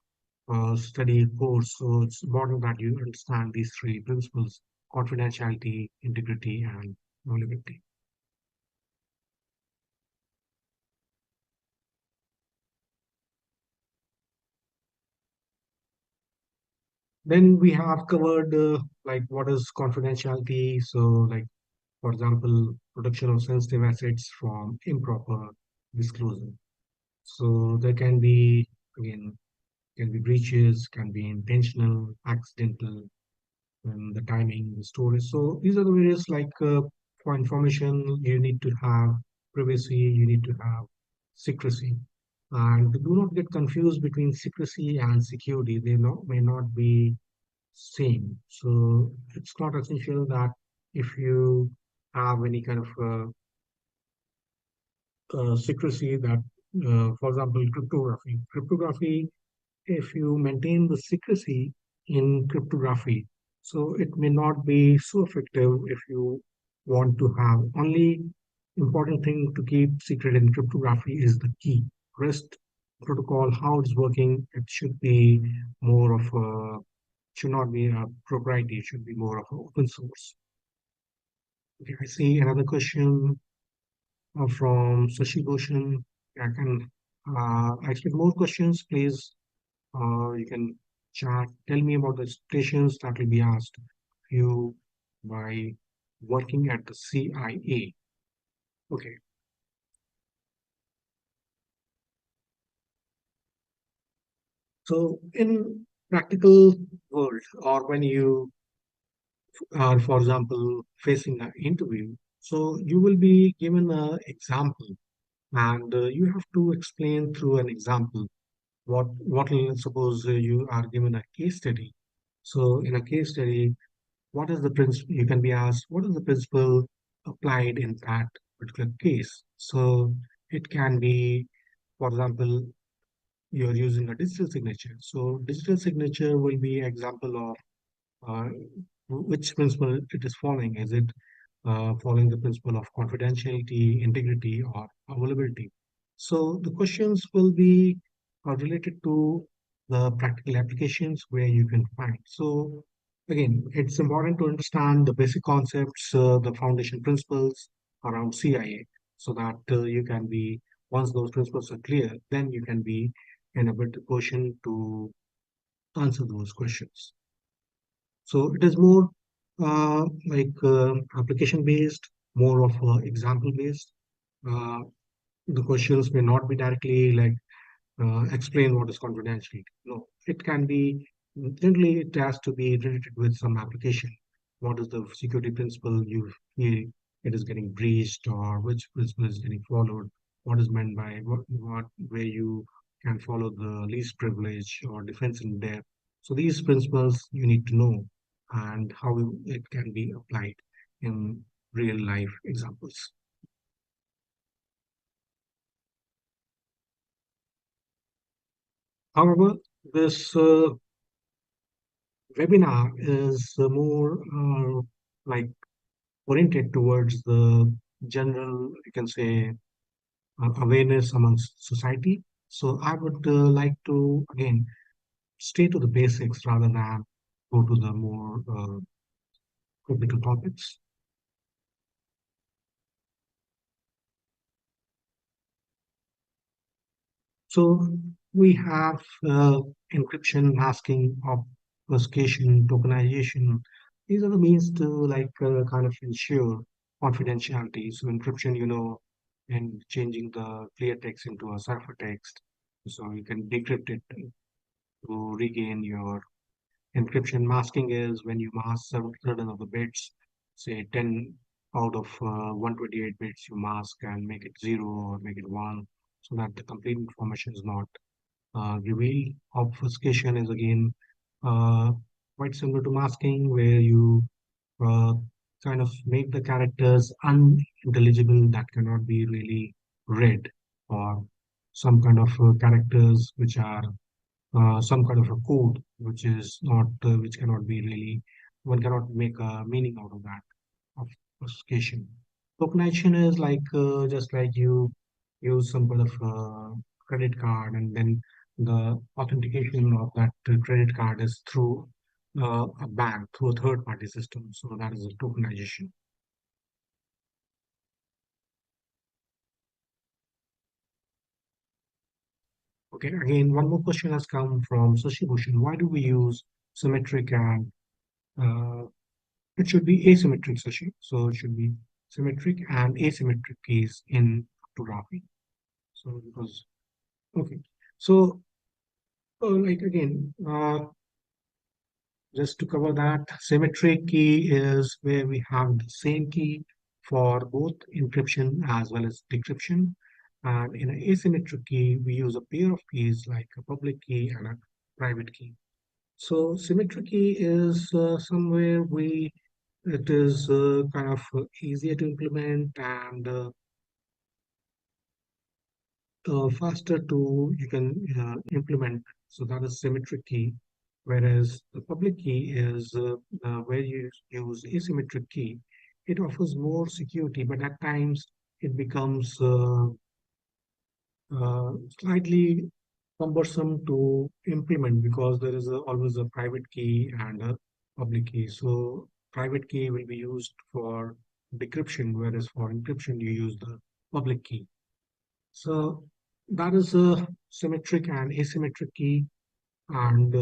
study a course, so it's important that you understand these three principles: confidentiality, integrity, and availability. Then we have covered, like, what is confidentiality. So, like, for example, protection of sensitive assets from improper disclosure. So there can be, again, can be breaches, can be intentional, accidental, and the timing, the storage. So these are the various, like, for information you need to have privacy, you need to have secrecy. And do not get confused between secrecy and security. They may not be same. So it's not essential that if you have any kind of secrecy, that, for example, cryptography, if you maintain the secrecy in cryptography, so it may not be so effective if you want to have only important thing to keep secret in cryptography is the key. Rest protocol, how it's working, it should be more of a, should not be a proprietary, it should be more of an open source. Okay, I see another question from Sashi Bhushan. I can expect more questions, please. You can chat. Tell me about the expectations that will be asked of you by working at the CIA. Okay. So in practical world, or when you are, for example, facing an interview, so you will be given an example, and you have to explain through an example suppose you are given a case study. So in a case study, what is the principle, you can be asked, what is the principle applied in that particular case? So it can be, for example, you're using a digital signature. So digital signature will be example of uh, which principle it is following. Is it following the principle of confidentiality, integrity, or availability? So the questions will be related to the practical applications where you can find. So again, it's important to understand the basic concepts, the foundation principles around CIA, so that you can be, once those principles are clear, then you can be in a better position to answer those questions. So it is more like application based, more of example based. Uh, the questions may not be directly like explain what is confidentiality. No, it can be, generally it has to be related with some application. What is the security principle you feel it is getting breached, or which principle is getting followed? What is meant by what where you can follow the least privilege or defense in depth. So these principles you need to know, and how it can be applied in real life examples. However, this webinar is more like oriented towards the general, you can say, awareness amongst society. So I would like to again stay to the basics rather than go to the more critical topics. So we have encryption, masking, obfuscation, tokenization. These are the means to, like, kind of ensure confidentiality. So encryption, and changing the clear text into a ciphertext, so you can decrypt it to regain your Encryption masking is when you mask certain of the bits, say 10 out of 128 bits you mask and make it 0 or make it 1, so that the complete information is not revealed. Obfuscation is again uh, quite similar to masking, where you uh, kind of make the characters unintelligible that cannot be really read, or some kind of characters which are some kind of a code which is not which cannot be really, one cannot make a meaning out of that obfuscation. Tokenization is like just like you use some kind of credit card, and then the authentication of that credit card is through a bank, through a third party system. So that is a tokenization. Okay, again, one more question has come from Sashi Bhushan. Why do we use symmetric and uh, it should be asymmetric, Sashi? So it should be symmetric and asymmetric keys in cryptography. So because okay, so like again, just to cover that, symmetric key is where we have the same key for both encryption as well as decryption. And in an asymmetric key, we use a pair of keys like a public key and a private key. So symmetric key is somewhere it is kind of easier to implement and faster to you can implement. So that is symmetric key. Whereas the public key is where you use asymmetric key. It offers more security, but at times it becomes slightly cumbersome to implement because there is always a private key and a public key. So private key will be used for decryption, whereas for encryption you use the public key. So that is a symmetric and asymmetric key, and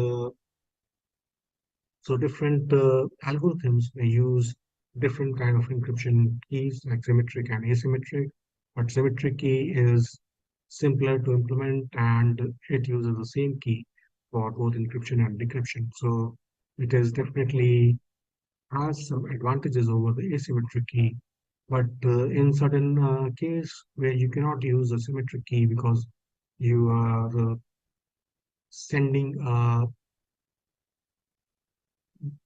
so different algorithms may use different kind of encryption keys like symmetric and asymmetric. But symmetric key is simpler to implement and it uses the same key for both encryption and decryption. So it is definitely has some advantages over the asymmetric key. But in certain case where you cannot use a symmetric key because you are sending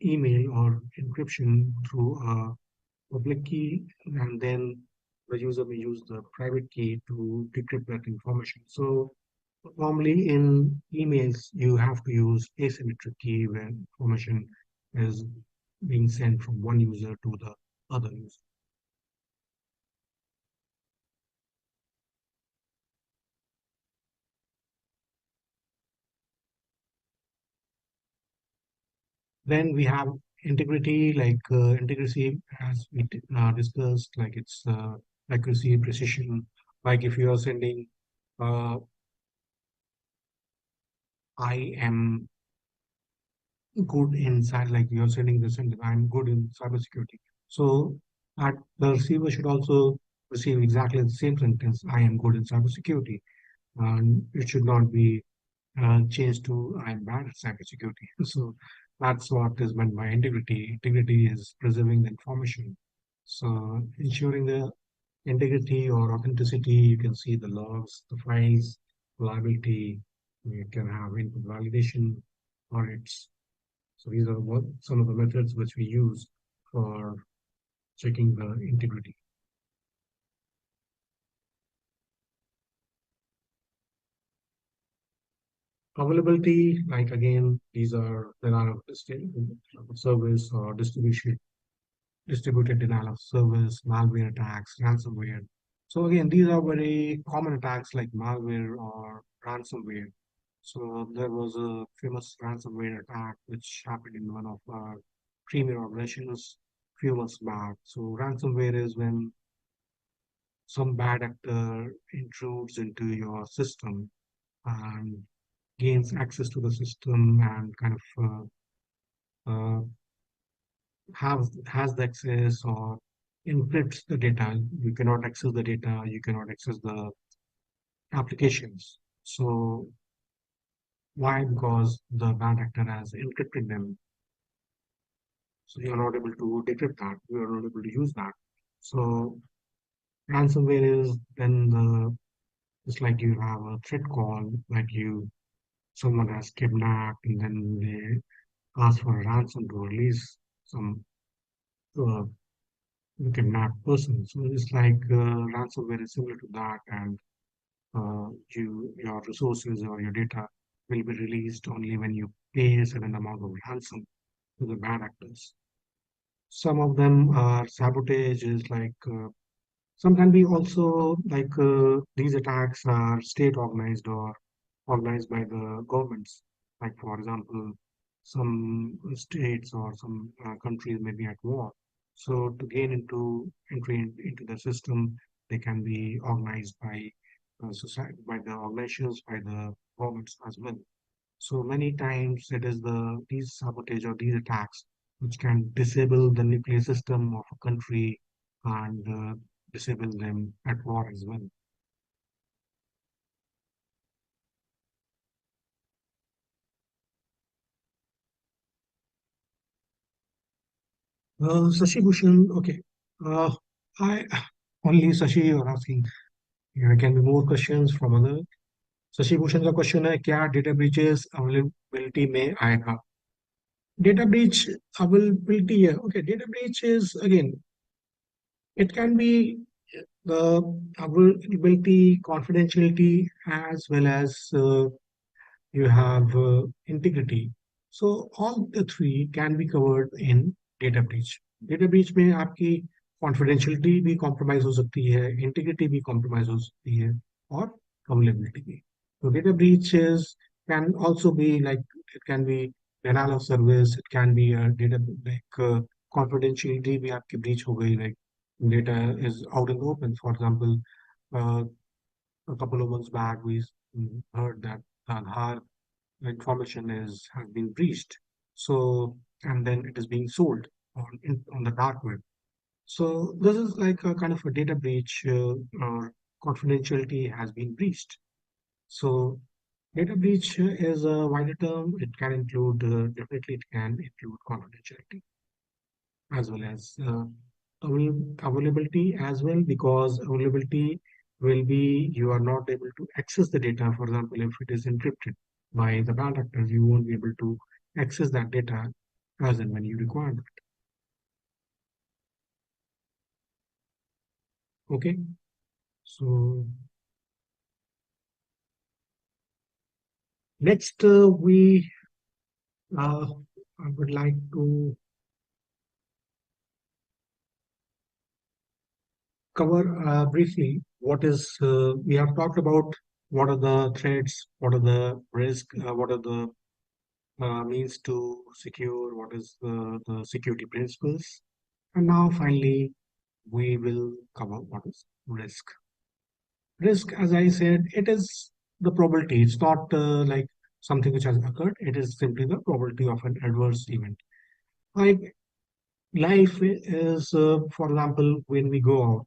email or encryption through a public key, and then the user may use the private key to decrypt that information. So normally in emails, you have to use asymmetric key when information is being sent from one user to the other user. Then we have integrity, like integrity as we discussed, like it's accuracy, precision. Like if you are sending, uh, I am good inside, like you're sending this and I'm good in cybersecurity. So at the receiver should also receive exactly the same sentence, I am good in cybersecurity. And it should not be changed to I'm bad at cybersecurity. So that's what is meant by integrity. Integrity is preserving the information. So ensuring the integrity or authenticity, you can see the logs, the files, reliability, you can have input validation, audits. So these are some of the methods which we use for checking the integrity. Availability, like again, these are denial of service or distributed denial of service, malware attacks, ransomware. So again, these are very common attacks like malware or ransomware. So there was a famous ransomware attack which happened in one of our premier organizations few months back. So ransomware is when some bad actor intrudes into your system and gains access to the system and kind of has the access or encrypts the data. You cannot access the data, you cannot access the applications. So Why? Because the bad actor has encrypted them. So you're not able to decrypt that. You're not able to use that. So ransomware is then it's like you have a threat call, like someone has kidnapped and then they ask for a ransom to release some uh, kidnapped person. So it's like ransomware is similar to that, and your resources or your data will be released only when you pay a certain amount of ransom to the bad actors. Some of them are sabotages, like some can be also like these attacks are state organized or organized by the governments. Like for example, some states or some countries may be at war. So to gain entry into the system, they can be organized by society, by the organizations, by the governments as well. So many times it is these sabotage or these attacks which can disable the nuclear system of a country and disable them at war as well. Sashi Bhushan, okay. I only Sashi you're asking. There can be more questions from other. Shashi Bhushan का question है क्या data breaches availability में आएगा data breach availability है okay data breach is again it can be the availability, confidentiality, as well as you have integrity. So all the three can be covered in data breach. Data breach में आपकी confidentiality भी compromise हो सकती है, integrity भी compromise हो सकती है, और availability भी. So data breaches can also be like it can be denial of service, it can be a data like confidentiality भी आपकी breach हो गई, like data is out in the open. For example, uh, a couple of months back, we heard that Aadhaar information has been breached. So, and then it is being sold on the dark web. So this is like a kind of a data breach or confidentiality has been breached. So data breach is a wider term. It can include, definitely it can include confidentiality as well as availability as well, because availability will be you are not able to access the data. For example, if it is encrypted by the bad actors, you won't be able to access that data as and when you require it. Okay, so next we I would like to cover briefly what is we have talked about what are the threats, what are the risks, what are the means to secure, what is the security principles. And now finally, we will cover what is risk. Risk, as I said, it is the probability. It's not like something which has occurred. It is simply the probability of an adverse event. Like life is, for example, when we go out,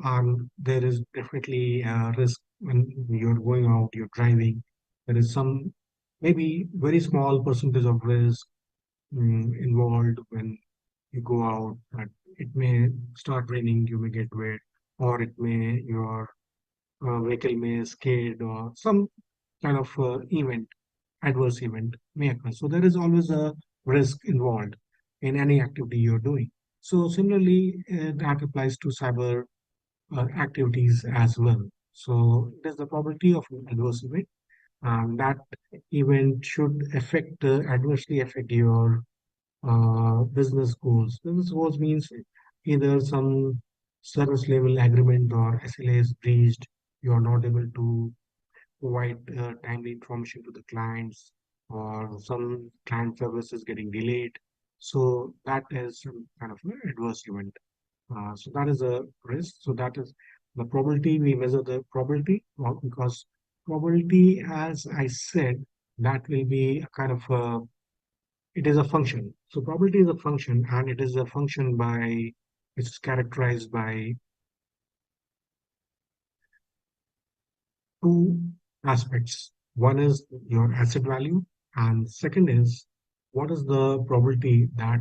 and there is definitely a risk when you're going out, you're driving. There is some maybe very small percentage of risk involved when you go out. That it may start raining, you may get wet, or it may your vehicle may skid, or some kind of event, adverse event may occur. So there is always a risk involved in any activity you're doing. So similarly, that applies to cyber activities as well. So it is the probability of an adverse event, and that event should adversely affect your business goals. Business goals means either some service level agreement or SLA is breached, you are not able to provide timely information to the clients, or some client service is getting delayed. So that is some kind of an adverse event. So that is a risk. So that is the probability. We measure the probability because probability, as I said, that will be a kind of it is a function. So probability is a function, and it is a function by it's characterized by two aspects. One is your asset value, and second is what is the probability that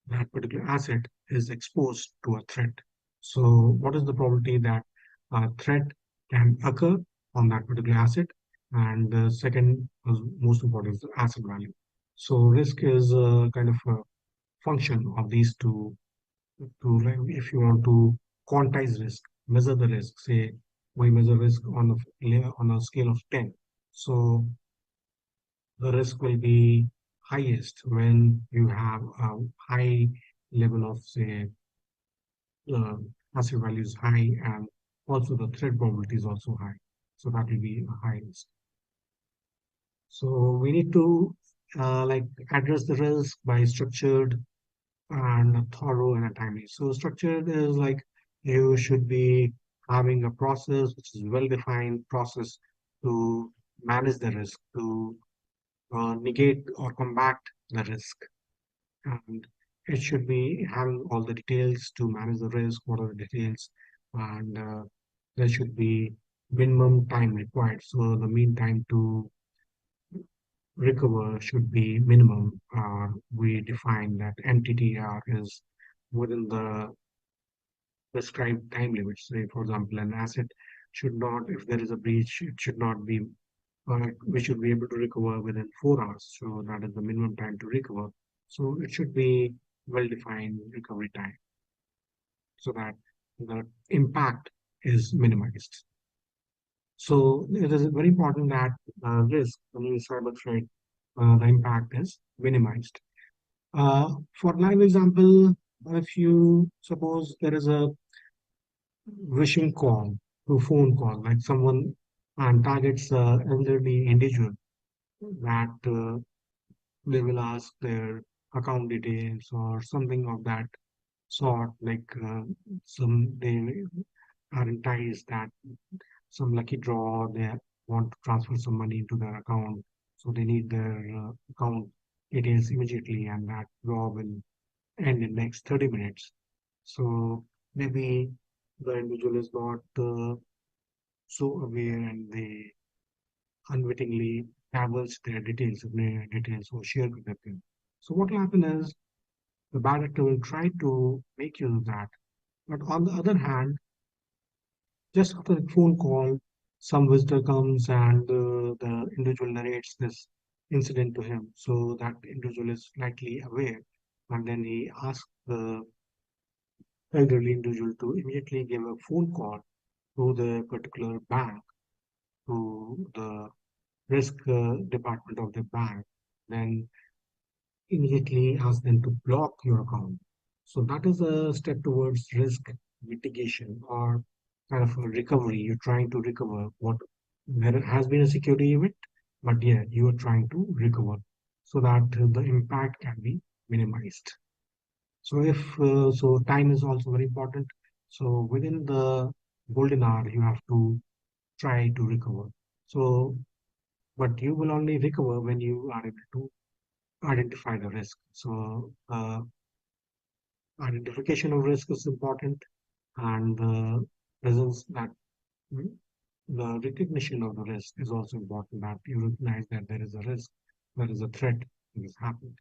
that particular asset is exposed to a threat. So, what is the probability that a threat can occur on that particular asset? And the second, most important, is the asset value. So, risk is a kind of a function of these two. To like, if you want to quantize risk, measure the risk. Say we measure risk on a scale of 10. So the risk will be highest when you have a high level of, say, uh, asset value is high, and also the threat probability is also high. So that will be a high risk. So we need to like address the risk by structured and thorough and timely. So structured is like you should be having a process which is well-defined process to manage the risk, to negate or combat the risk. And it should be having all the details to manage the risk, what are the details, and there should be minimum time required. So the mean time to recover should be minimum. We define that MTTR is within the prescribed time limits. Say, for example, an asset should not, if there is a breach, it should not be, we should be able to recover within 4 hours. So that is the minimum time to recover. So it should be well-defined recovery time so that the impact is minimized. So it is very important that risk, when you cyber threat, the impact is minimized. For live example, if you suppose there is a wishing call to phone call, like someone and targets elderly individual that they will ask their account details or something of that sort, like some they are enticed that some lucky draw, they want to transfer some money into their account, so they need their account details immediately, and that draw will end in next 30 minutes. So maybe the individual is not so aware, and they unwittingly divulge their details or share with them. So what will happen is the bad actor will try to make use of that. But on the other hand, just after a phone call, some visitor comes and the individual narrates this incident to him. So that individual is slightly aware, and then he asks the elderly individual to immediately give a phone call to the particular bank, to the risk department of the bank, then immediately ask them to block your account. So that is a step towards risk mitigation or kind of a recovery. You're trying to recover what there has been a security event, but yeah, you are trying to recover so that the impact can be minimized. So if so, time is also very important. So within the golden hour, you have to try to recover. So, but you will only recover when you are able to identify the risk. So, identification of risk is important, and the presence that the recognition of the risk is also important. That you recognize that there is a risk, there is a threat that is happening.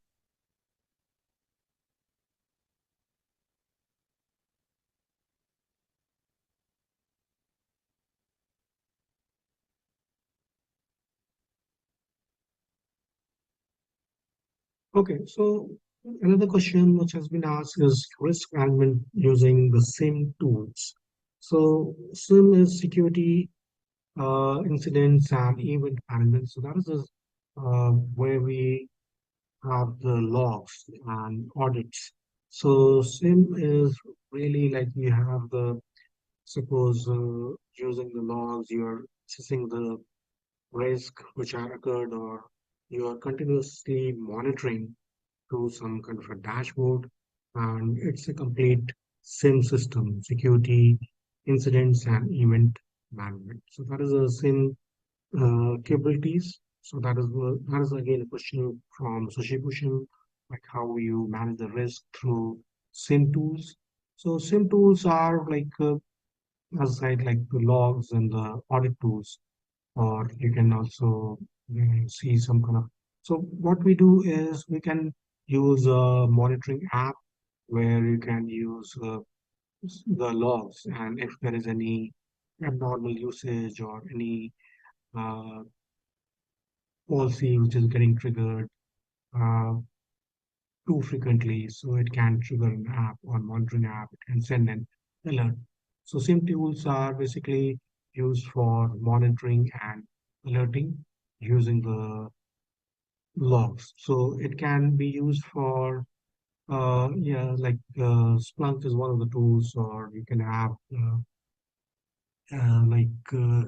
Okay, so another question which has been asked is risk management using the same tools. So SIM is security incidents and event management. So that is where we have the logs and audits. So SIM is really like you have the, suppose using the logs, you're assessing the risk which are occurred, or you are continuously monitoring to some kind of a dashboard, and it's a complete SIM system, security, incidents, and event management. So that is a SIM capabilities. So that is again a question from Sashi Bhushan, like how you manage the risk through SIM tools. So SIM tools are like as I said, like the logs and the audit tools. or you can also see some kind of. So what we do is we can use a monitoring app where you can use the logs, and if there is any abnormal usage or any uh, policy which is getting triggered uh, too frequently, so it can trigger an app or monitoring app, it can send an alert. So SIM tools are basically used for monitoring and alerting using the logs. So it can be used for yeah, like Splunk is one of the tools, or you can have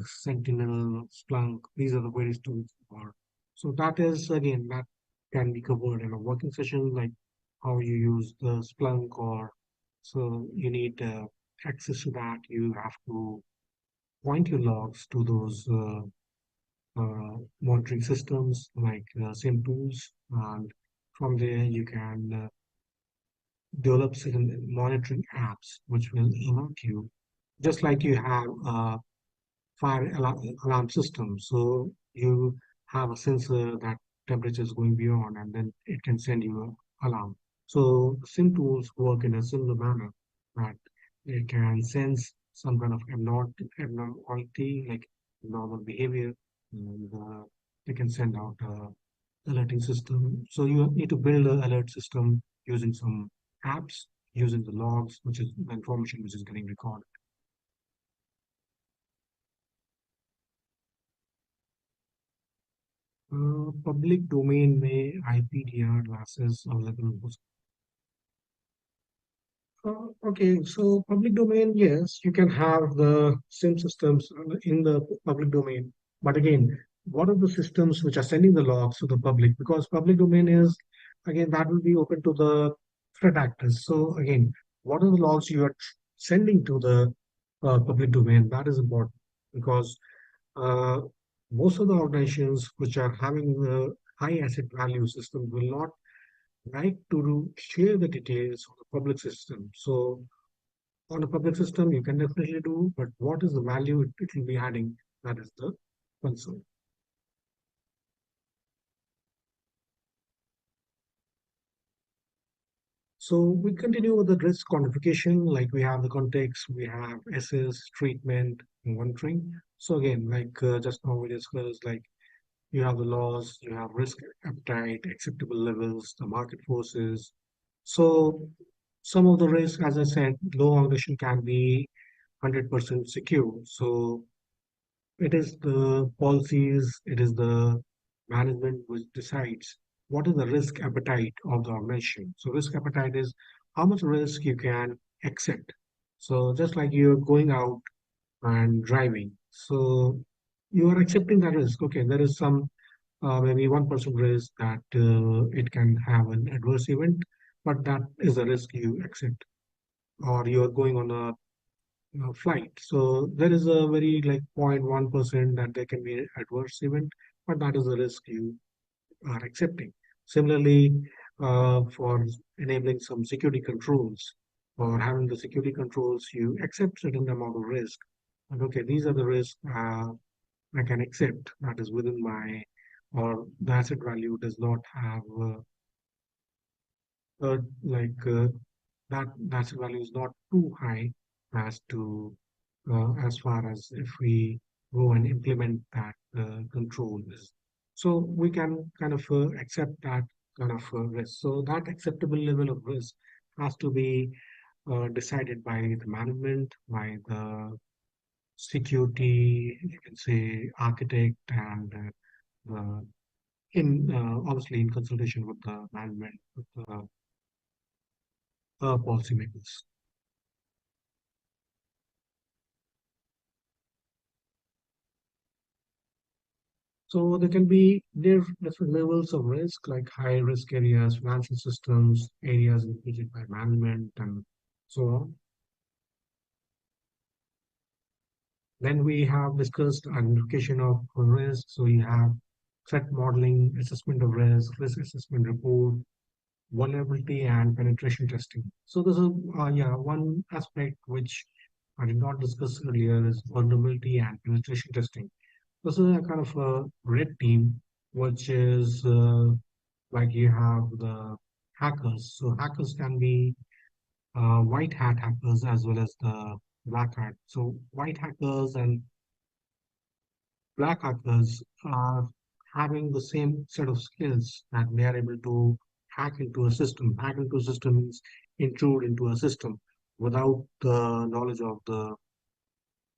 Sentinel, Splunk. These are the various tools for. So that is again that can be covered in a working session, like how you use the Splunk, or so you need access to that. You have to point your logs to those monitoring systems like SIM tools, and from there you can develop certain monitoring apps which will alert you, just like you have alarm system. So you have a sensor that temperature is going beyond, and then it can send you an alarm. So SIM tools work in a similar manner, that it can sense some kind of abnormality, like normal behavior, and they can send out alerting system. So you need to build an alert system using some apps, using the logs, which is the information which is getting recorded. Public domain में IPDR classes available हो okay, so public domain, yes, you can have the SIM systems in the public domain. But again, what are the systems which are sending the logs to the public? Because public domain is, again, that will be open to the threat actors. So again, what are the logs you are sending to the public domain? That is important, because uh, most of the organizations which are having the high asset value system will not like to share the details of the public system. So on a public system, you can definitely do, but what is the value it will be adding? That is the concern. So we continue with the risk quantification, like we have the context, we have assess, treatment, and monitoring. So again, like just now we discussed, like you have the laws, you have risk appetite, acceptable levels, the market forces. So some of the risk, as I said, low organization can be 100% secure. So it is the policies, it is the management which decides what is the risk appetite of the organization. So risk appetite is how much risk you can accept. So just like you're going out and driving, so you are accepting that risk. Okay, there is some maybe 1% risk that it can have an adverse event, but that is a risk you accept. Or you are going on a flight. So there is a very like 0.1% that there can be an adverse event, but that is the risk you are accepting. Similarly, for enabling some security controls or having the security controls, you accept certain amount of risk. And okay, these are the risks I can accept. That is within my, or the asset value does not have like that the asset value is not too high as to as far as if we go and implement that control is. So we can kind of accept that kind of risk. So that acceptable level of risk has to be decided by the management, by the security, you can say architect, and the in obviously in consultation with the management, with the policymakers. So there can be different levels of risk, like high risk areas, financial systems, areas included by management, and so on. Then we have discussed identification of risk. So you have threat modeling, assessment of risk assessment report, vulnerability and penetration testing. So this is yeah, one aspect which I did not discuss earlier is vulnerability and penetration testing. This is a kind of a red team, which is like you have the hackers. So hackers can be white hat hackers as well as the black hat. So white hackers and black hackers are having the same set of skills that they are able to hack into a system. Hack into a system means intrude into a system without the knowledge of the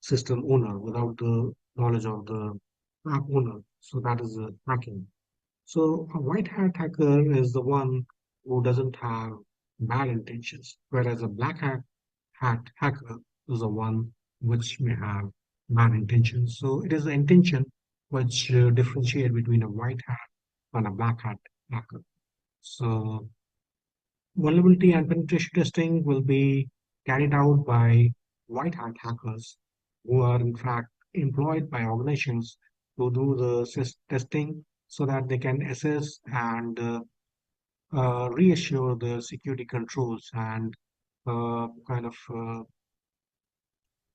system owner, without the knowledge of the app owner. So that is hacking. So a white hat hacker is the one who doesn't have bad intentions, whereas a hat hacker is the one which may have bad intentions. So it is the intention which differentiate between a white hat and a black hat hacker. So vulnerability and penetration testing will be carried out by white hat hackers who are in fact employed by organizations to do the testing so that they can assess and reassure the security controls and kind of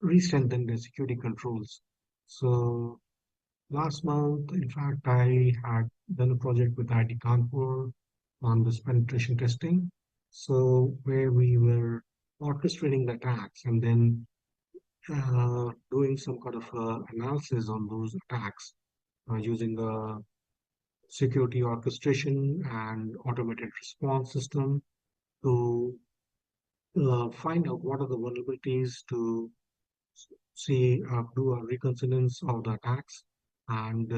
re-strengthen the security controls. So last month, in fact, I had done a project with IT Kanpur on this penetration testing. So where we were orchestrating the attacks and then doing some kind of analysis on those attacks using the security orchestration and automated response system to find out what are the vulnerabilities to see, do a reconnaissance of the attacks and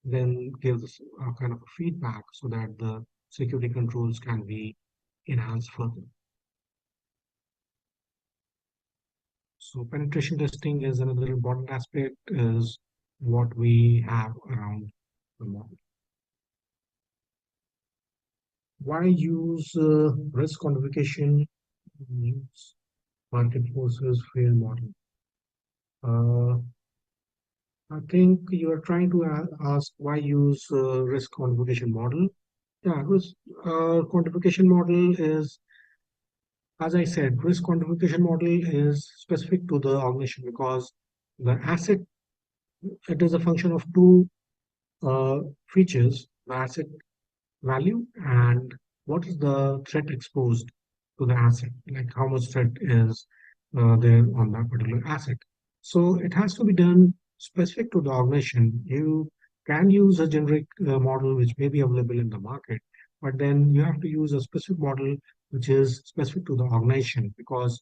then give this kind of a feedback so that the security controls can be enhanced further. So penetration testing is another important aspect is what we have around the model. Why use risk quantification? Use market forces fair model. I think you are trying to ask why use risk quantification model. Yeah, risk quantification model is, as I said, risk quantification model is specific to the organization because the asset, it is a function of two uh, features, the asset value and what is the threat exposed to the asset, like how much threat is there on that particular asset. So it has to be done specific to the organization. You can use a generic model which may be available in the market, but then you have to use a specific model which is specific to the organization because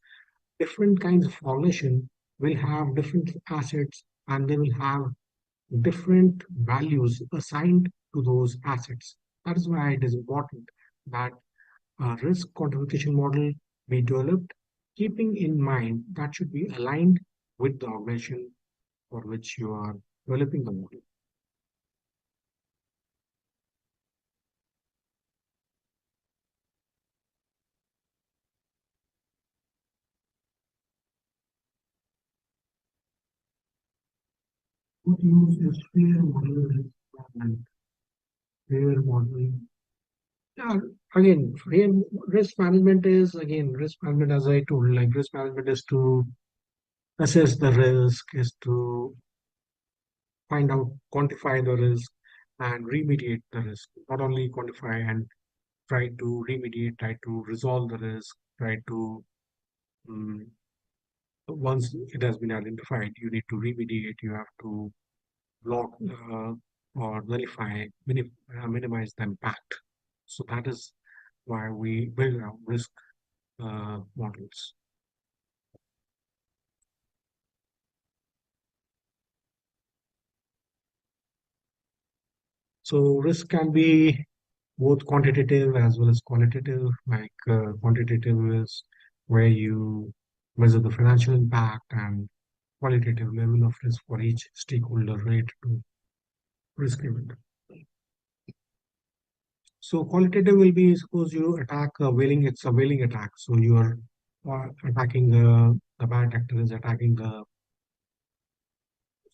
different kinds of organization will have different assets and they will have different values assigned to those assets. That is why it is important that a risk quantification model be developed, keeping in mind that should be aligned with the organization for which you are developing the model. What use is fair model risk management? Fair modeling. Yeah, again, risk management is again risk management as I told, like risk management is to assess the risk, is to find out, quantify the risk, and remediate the risk. Not only quantify and try to remediate, try to resolve the risk, try to, um, once it has been identified, you need to remediate, you have to block or nullify, minimize the impact. So that is why we build our risk models. So risk can be both quantitative as well as qualitative. Like quantitative is where you measure the financial impact and qualitative level of risk for each stakeholder related to risk event. So qualitative will be suppose you attack a whaling, it's a whaling attack. So you are attacking the bad actor is attacking the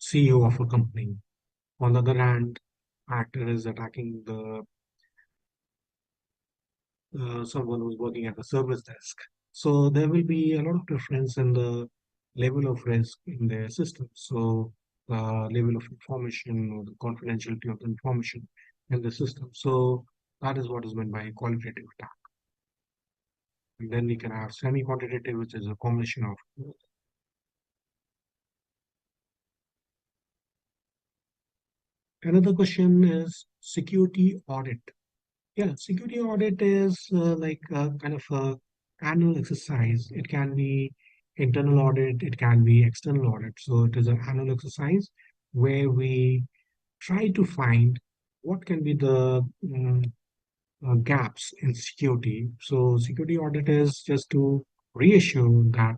CEO of a company. On the other hand, actor is attacking the someone who's working at the service desk. So there will be a lot of difference in the level of risk in their system. So level of information or the confidentiality of the information in the system. So that is what is meant by qualitative attack. And then we can have semi-quantitative, which is a combination of both. Another question is security audit. Yeah, security audit is like a kind of a annual exercise. It can be internal audit, it can be external audit. So it is an annual exercise where we try to find what can be the gaps in security. So security audit is just to reassure that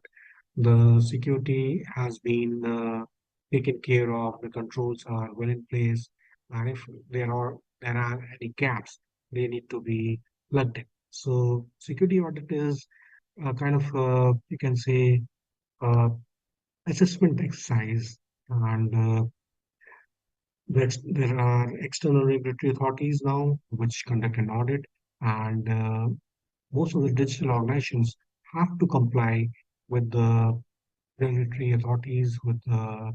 the security has been taken care of, the controls are well in place, and if there are any gaps, they need to be plugged in. So security audit is a kind of you can say uh, assessment exercise, and there are external regulatory authorities now which conduct an audit, and most of the digital organizations have to comply with the regulatory authorities, with the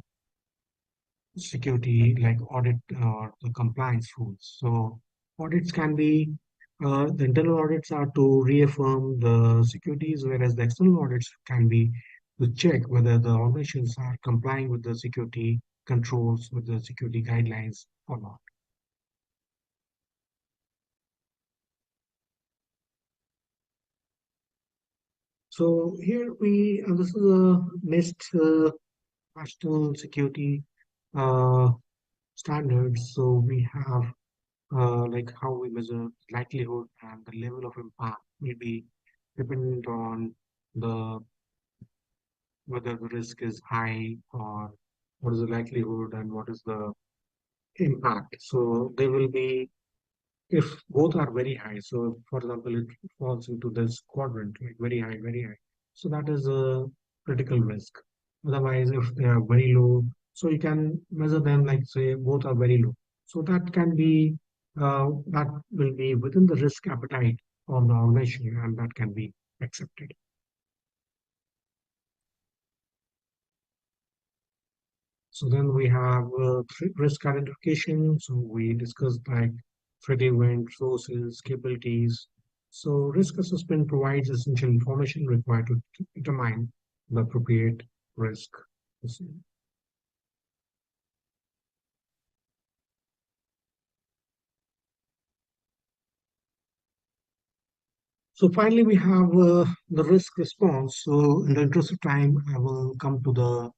security like audit or the compliance rules. So audits can be the internal audits are to reaffirm the securities, whereas the external audits can be to check whether the organizations are complying with the security controls, with the security guidelines or not. So here this is a NIST national security uh, standards. So we have like how we measure likelihood and the level of impact will be dependent on the whether the risk is high or what is the likelihood and what is the impact. So they will be if both are very high. So for example, it falls into this quadrant, like very high. So that is a critical risk. Otherwise, if they are very low, so you can measure them like say both are very low. So that can be that will be within the risk appetite of the organization and that can be accepted. So then we have risk identification. So we discussed like threat event, sources, capabilities. So risk assessment provides essential information required to determine the appropriate risk. So finally, we have the risk response. So in the interest of time, I will come to the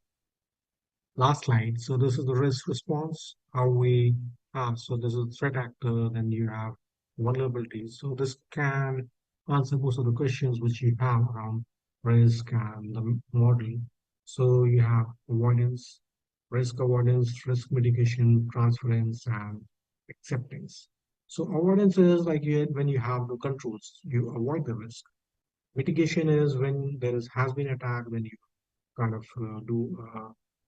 last slide. So this is the risk response, how we have. So this is threat actor, then you have vulnerabilities. So this can answer most of the questions which you have around risk and the model. So you have avoidance, risk mitigation, transference, and acceptance. So avoidance is like when you have the controls, you avoid the risk. Mitigation is when has been attack, when you kind of do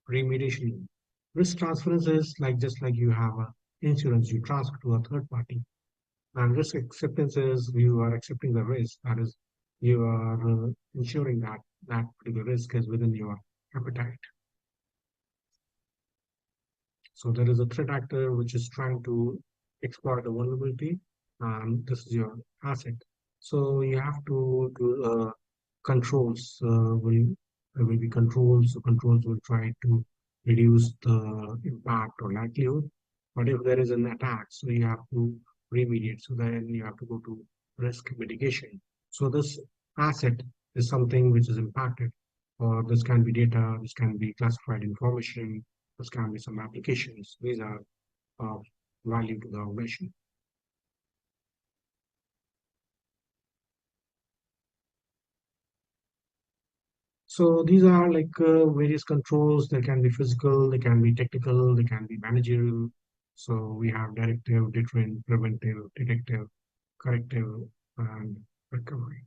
remediation. Risk transference is like just like you have a insurance, you transfer to a third party. And risk acceptance is you are accepting the risk. That is, you are ensuring that that particular risk is within your appetite. So there is a threat actor which is trying to exploit a vulnerability, and this is your asset. So you have to do controls there will be controls. So controls will try to reduce the impact or likelihood. But if there is an attack, so you have to remediate. So then you have to go to risk mitigation. So this asset is something which is impacted, or this can be data, this can be classified information, this can be some applications. These are of value to the organization. So these are like various controls. They can be physical, they can be technical, they can be managerial. So we have directive, deterrent, preventive, detective, corrective, and recovery.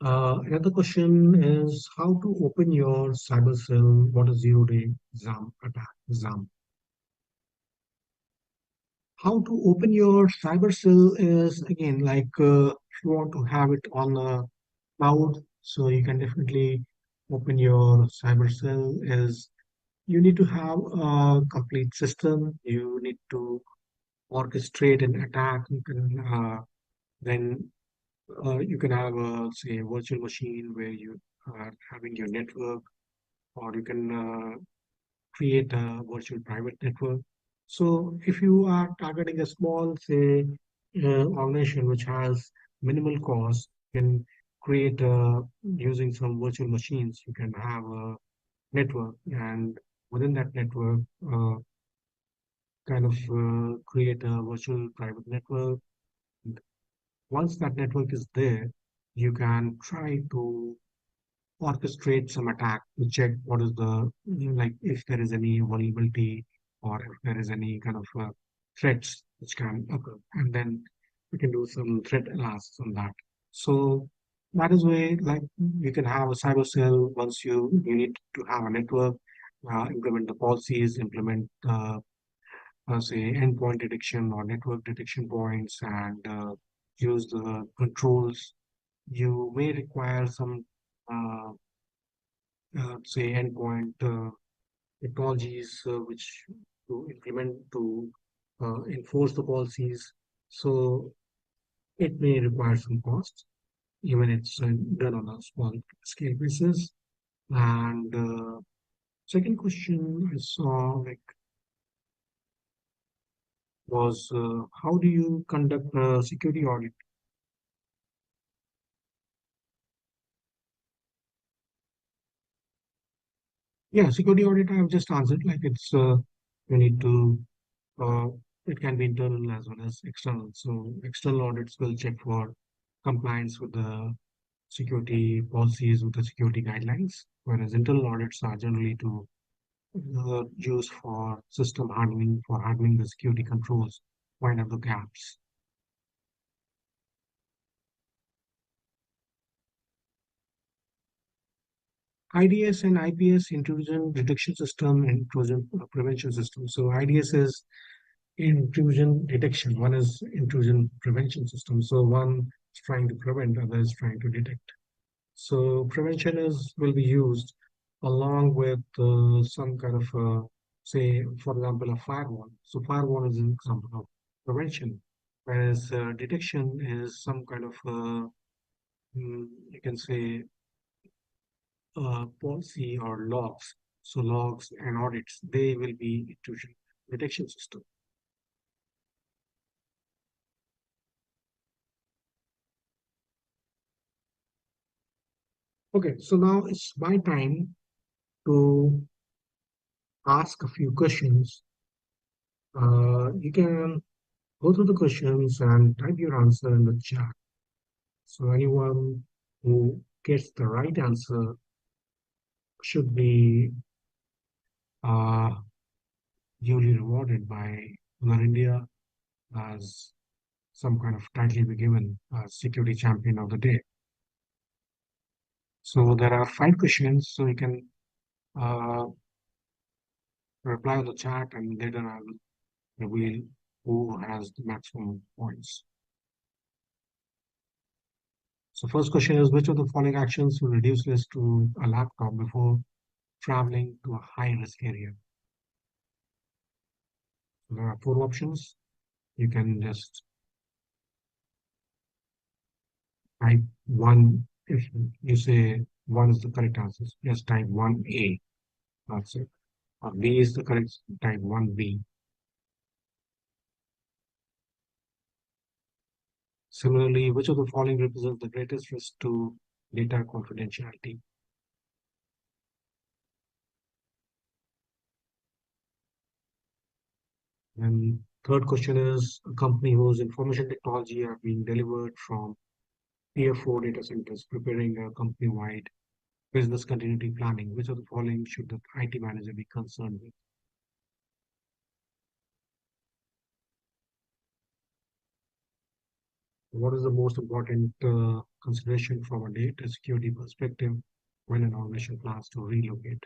Another question is how to open your cyber cell. What is zero-day exam attack? Exam. How to open your cyber cell is again like if you want to have it on a cloud. So you can definitely open your cyber cell. Is you need to have a complete system. You need to orchestrate an attack. You can then you can have a say a virtual machine where you are having your network, or you can create a virtual private network. So if you are targeting a small, say, organization which has minimal cost, you can create using some virtual machines. You can have a network, and within that network, kind of create a virtual private network. Once that network is there, you can try to orchestrate some attack to check what is the like if there is any vulnerability or if there is any kind of threats which can occur, and then we can do some threat analysis on that. So that is way like you can have a cyber cell. Once you need to have a network, implement the policies, implement say endpoint detection or network detection points, and use the controls. You may require some uh, say endpoint technologies which to implement to enforce the policies. So it may require some cost, even it's done on a small scale basis. And second question I saw like was how do you conduct a security audit? Yeah, security audit I have just answered. Like it's you need to uh, it can be internal as well as external. So external audits will check for compliance with the security policies, with the security guidelines, whereas internal audits are generally to used for system hardening, for hardening the security controls, find out the gaps. IDS and IPS, intrusion detection system, and intrusion prevention system. So IDS is intrusion detection. One is intrusion prevention system. So one is trying to prevent, other is trying to detect. So prevention is will be used along with some kind of say, for example, a firewall. So firewall is an example of prevention, whereas detection is some kind of you can say policy or logs. So logs and audits they will be intrusion detection system. Okay, so now it's my time to ask a few questions. You can go through the questions and type your answer in the chat. So anyone who gets the right answer should be uh, duly rewarded by Hunar India as some kind of title be given as Security Champion of the Day. So there are 5 questions, so you can uh, reply in the chat, and later I will reveal who has the maximum points. So first question is, which of the following actions will reduce risk to a laptop before traveling to a high risk area? So there are 4 options. You can just type one. If you say one is the correct answer, just type 1A. That's it. Or B is the correct, type 1B. Similarly, which of the following represents the greatest risk to data confidentiality? And third question is, a company whose information technology are being delivered from Tier 4 data centers preparing a company-wide business continuity planning. Which of the following should the IT manager be concerned with? What is the most important consideration from a data security perspective when an organization plans to relocate?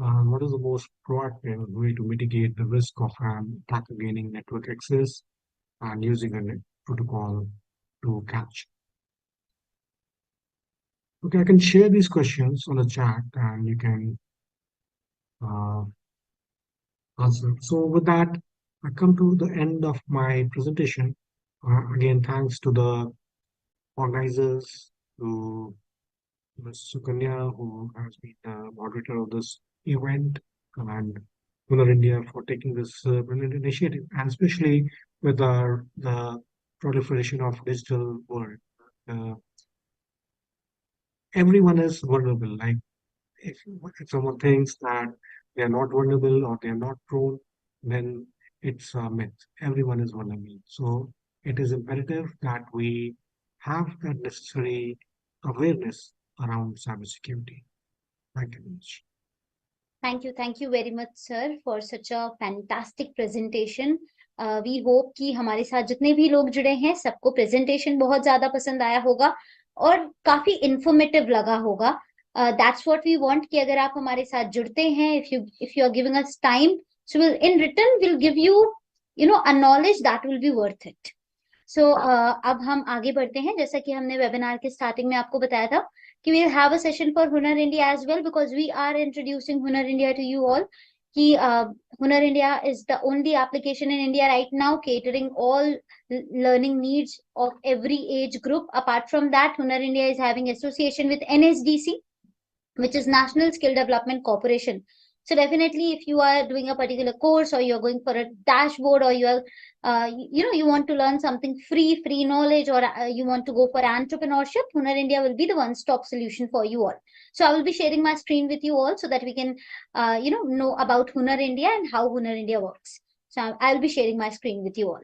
What is the most proactive way to mitigate the risk of an attacker gaining network access and using a protocol to catch? Okay, I can share these questions on the chat and you can uh, answer. So with that, I come to the end of my presentation. Again, thanks to the organizers, to Ms. Sukanya, who has been the moderator of this event, and Hunar India for taking this brilliant initiative, and especially with the proliferation of digital world. Uh, Everyone is vulnerable. Like if someone thinks that they are not vulnerable or they are not prone, then it's a myth. Everyone is vulnerable. So it is imperative that we have that necessary awareness around cybersecurity. Thank you very much. Thank you very much, sir, for such a fantastic presentation. We hope कि हमारे साथ जितने भी लोग जुड़े हैं सबको presentation बहुत ज्यादा पसंद आया होगा और काफी informative लगा होगा. That's what we want कि अगर आप हमारे साथ जुड़ते हैं, if you are giving us time, so in return we'll give you a knowledge that will be worth it. So अब हम आगे बढ़ते हैं. जैसा कि हमने वेबिनार के स्टार्टिंग में आपको बताया था कि we'll have a session for Hunar India as well, because we are introducing Hunar India to you all. कि Hunar India is the only application in India right now catering all learning needs of every age group. Apart from that, Hunar India is having association with NSDC, which is National Skill Development Corporation. So definitely, if you are doing a particular course or you're going for a dashboard, or you are, you want to learn something free knowledge, or you want to go for entrepreneurship, Hunar India will be the one-stop solution for you all. So I will be sharing my screen with you all so that we can, know about Hunar India and how Hunar India works. So I'll be sharing my screen with you all.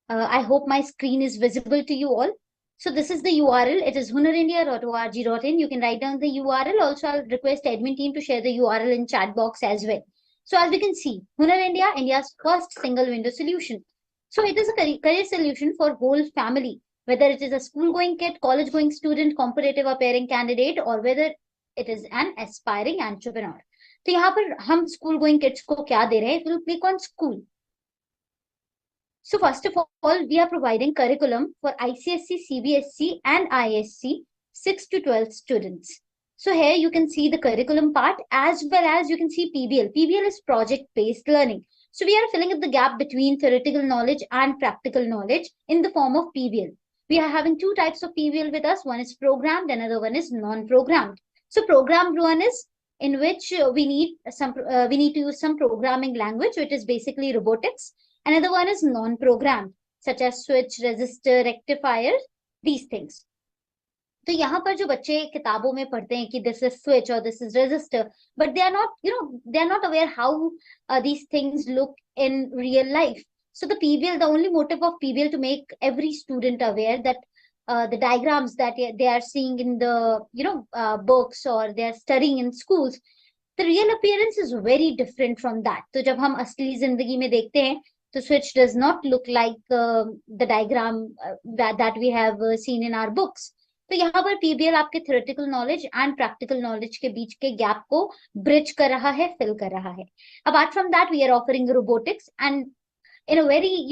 I hope my screen is visible to you all. So this is the URL. It is hunarindia.org.in. You can write down the URL. Also, I'll request admin team to share the URL in chat box as well. So as we can see, Hunar India, India's first single window solution. So it is a career solution for whole family, whether it is a school-going kid, college-going student, competitive appearing candidate, or whether it is an aspiring entrepreneur. तो यहाँ पर हम school-going kids को क्या दे रहे हैं? It will click on school. So first of all, we are providing curriculum for ICSC, CBSC and ISC 6 to 12 students. So here you can see the curriculum part as well as you can see PBL. PBL is project-based learning. So we are filling up the gap between theoretical knowledge and practical knowledge in the form of PBL. We are having two types of PBL with us. One is programmed, another one is non-programmed. So programmed one is in which we need to use some programming language, which is basically robotics. Another one is non-programmed, such as switch, resistor, rectifier, these things. तो यहाँ पर जो बच्चे किताबों में पढ़ते हैं कि this is switch or this is resistor, but they are not aware how these things look in real life. So the PBL, the only motive of PBL to make every student aware that the diagrams that they are seeing in the books or they are studying in schools, the real appearance is very different from that. तो जब हम असली जिंदगी में देखते हैं, the switch does not look like the diagram that we have seen in our books. तो यहाँ पर PBL आपके theoretical knowledge and practical knowledge के बीच के gap को bridge कर रहा है, fill कर रहा है. Apart from that, we are offering robotics, and in a very,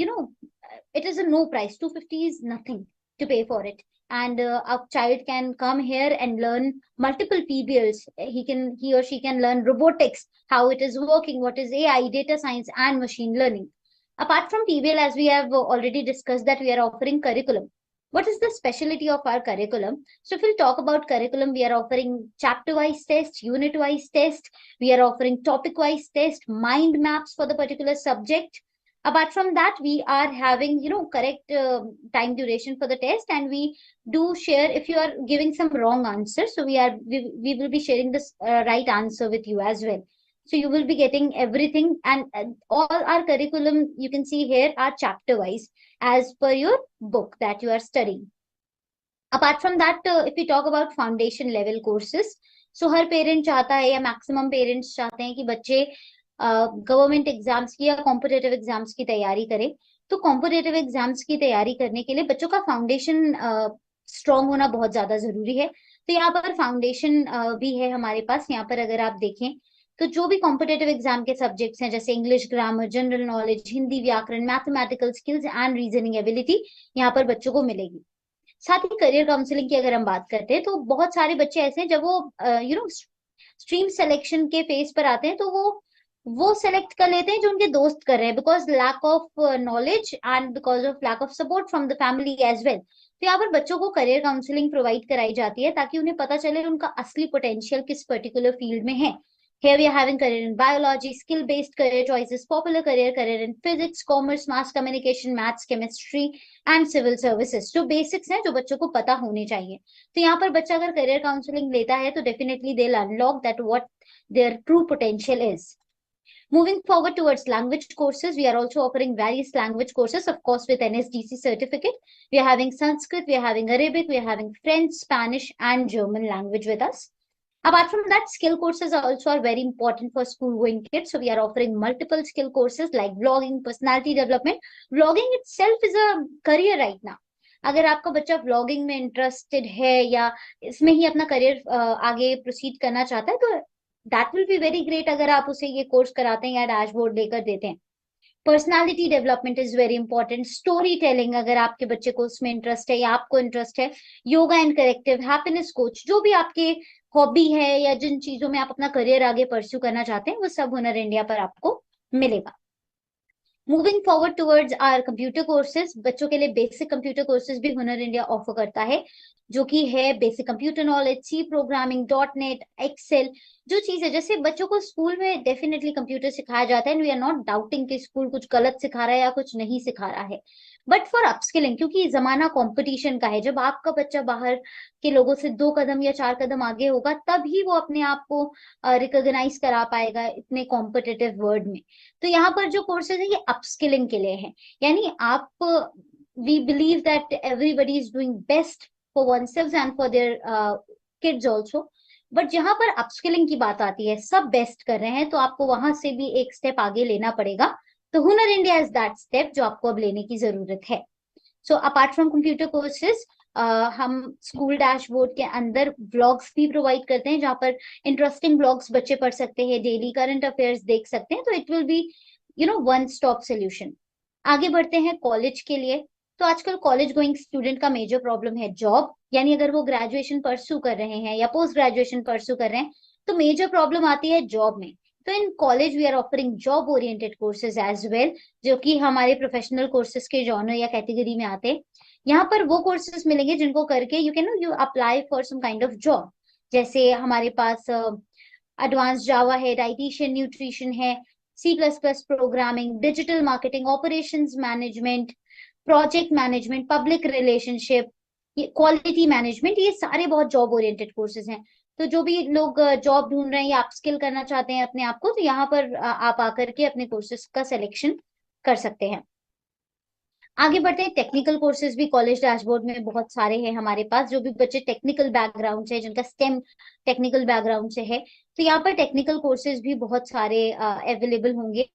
it is a no price. 250 is nothing to pay for it. And a child can come here and learn multiple PBLs. He or she can learn robotics, how it is working, what is AI, data science, and machine learning. Apart from PBL, as we have already discussed, that we are offering curriculum. What is the specialty of our curriculum? So if we'll talk about curriculum, we are offering chapter-wise test, unit-wise test. We are offering topic-wise test, mind maps for the particular subject. Apart from that, we are having, correct time duration for the test, and we do share if you are giving some wrong answer. So we will be sharing this right answer with you as well. So you will be getting everything, and all our curriculum you can see here are chapter wise as per your book that you are studying. Apart from that, if we talk about foundation level courses, so her parent चाहता है या maximum parents चाहते हैं कि बच्चे government exams की या competitive exams की तैयारी करें. तो कॉम्पिटिटिव एग्जाम्स की तैयारी करने के लिए बच्चों का फाउंडेशन स्ट्रॉन्ग होना बहुत ज्यादा जरूरी है. तो यहाँ पर फाउंडेशन भी है हमारे पास। यहाँ पर अगर आप देखें तो जो भी कॉम्पिटेटिव एग्जाम के सब्जेक्ट्स हैं जैसे English grammar, general knowledge, Hindi व्याकरण, mathematical skills and reasoning ability यहाँ पर बच्चों को मिलेगी। साथ ही करियर काउंसलिंग की अगर हम बात करते हैं तो बहुत सारे बच्चे ऐसे हैं जब वो स्ट्रीम सिलेक्शन के फेज पर आते हैं तो वो सेलेक्ट कर लेते हैं जो उनके दोस्त कर रहे हैं, because lack of knowledge and because of lack of support from the family as well. तो यहाँ पर बच्चों को करियर काउंसलिंग प्रोवाइड कराई जाती है ताकि उन्हें पता चले उनका असली पोटेंशियल किस पर्टिकुलर फील्ड में है। Here we are having career in biology, skill-based career choices, popular career in physics, commerce, mass communication, maths, chemistry and civil services. जो बेसिक्स हैं जो बच्चों को पता होने चाहिए। तो यहाँ पर बच्चा अगर करियर काउंसलिंग लेता है तो definitely they'll unlock that what their true potential is. Moving forward towards language courses, we are also offering various language courses, of course, with NSDC certificate. We are having Sanskrit, we are having Arabic, we are having French, Spanish, and German language with us. Apart from that, skill courses also are very important for school-going kids. So we are offering multiple skill courses like vlogging, personality development. Vlogging itself is a career right now. अगर आपका बच्चा vlogging में interested है या इसमें ही अपना career आगे proceed करना चाहता है तो that will be very great अगर आप उसे ये कोर्स कराते हैं या डैशबोर्ड लेकर देते हैं। Personality development is very important. Story telling अगर आपके बच्चे को उसमें इंटरेस्ट है या आपको इंटरेस्ट है। Yoga and corrective, happiness coach, जो भी आपके हॉबी है या जिन चीजों में आप अपना करियर आगे परस्यू करना चाहते हैं वो सब हुनर इंडिया पर आपको मिलेगा। Moving forward towards our computer courses, बच्चों के लिए बेसिक कंप्यूटर कोर्सेज भी हुनर इंडिया ऑफर करता है जो कि है basic computer knowledge, C programming, .NET, Excel. जो चीज है जैसे बच्चों को स्कूल में डेफिनेटली कंप्यूटर सिखाया जाता है and we are not doubting कि स्कूल कुछ गलत सिखा रहा है या कुछ नहीं सिखा रहा है, बट फॉर अपस्किलिंग, क्योंकि जमाना कंपटीशन का है। जब आपका बच्चा बाहर के लोगों से 2 कदम या 4 कदम आगे होगा तभी वो अपने आप को रिकॉग्नाइज करा पाएगा इतने कॉम्पिटिटिव वर्ल्ड में। तो यहाँ पर जो कोर्सेज है ये अपस्किलिंग के लिए है, यानी आप we believe that everybody is doing best for oneself and for their kids also, but जहां पर अपस्किलिंग की बात आती है सब बेस्ट कर रहे हैं तो आपको वहां से भी एक स्टेप आगे लेना पड़ेगा। तो हुनर इंडिया इज दैट स्टेप जो आपको अब लेने की जरूरत है। So apart from computer courses हम स्कूल डैशबोर्ड के अंदर ब्लॉग्स भी प्रोवाइड करते हैं जहां पर इंटरेस्टिंग ब्लॉग्स बच्चे पढ़ सकते हैं, डेली करंट अफेयर्स देख सकते हैं। तो it will B one stop solution. आगे बढ़ते हैं कॉलेज के लिए। तो आजकल कॉलेज गोइंग स्टूडेंट का मेजर प्रॉब्लम है जॉब, यानी अगर वो ग्रेजुएशन परस्यू कर रहे हैं या पोस्ट ग्रेजुएशन परस्यू कर रहे हैं तो मेजर प्रॉब्लम आती है जॉब में। तो in college we are offering job oriented courses as well, जो कि हमारे प्रोफेशनल कोर्सेज के जॉनर या कैटेगरी में आते हैं। यहाँ पर वो कोर्सेज मिलेंगे जिनको करके you apply for some kind of job. जैसे हमारे पास एडवांस जावा है, डाइटिशियन न्यूट्रिशन है, C++ programming, digital marketing, operations management, project management, public relationship, quality management, ये सारे बहुत जॉब ओरिएंटेड कोर्सेज हैं। तो जो भी लोग जॉब ढूंढ रहे हैं या अपस्किल करना चाहते हैं अपने आप को, तो यहाँ पर आप आकर के अपने कोर्सेज का सिलेक्शन कर सकते हैं। आगे बढ़ते हैं, टेक्निकल कोर्सेज भी कॉलेज डैशबोर्ड में बहुत सारे हैं हमारे पास। जो भी बच्चे टेक्निकल बैकग्राउंड से, जिनका स्टेम टेक्निकल बैकग्राउंड से है, तो यहाँ पर टेक्निकल कोर्सेज भी बहुत सारे अवेलेबल होंगे।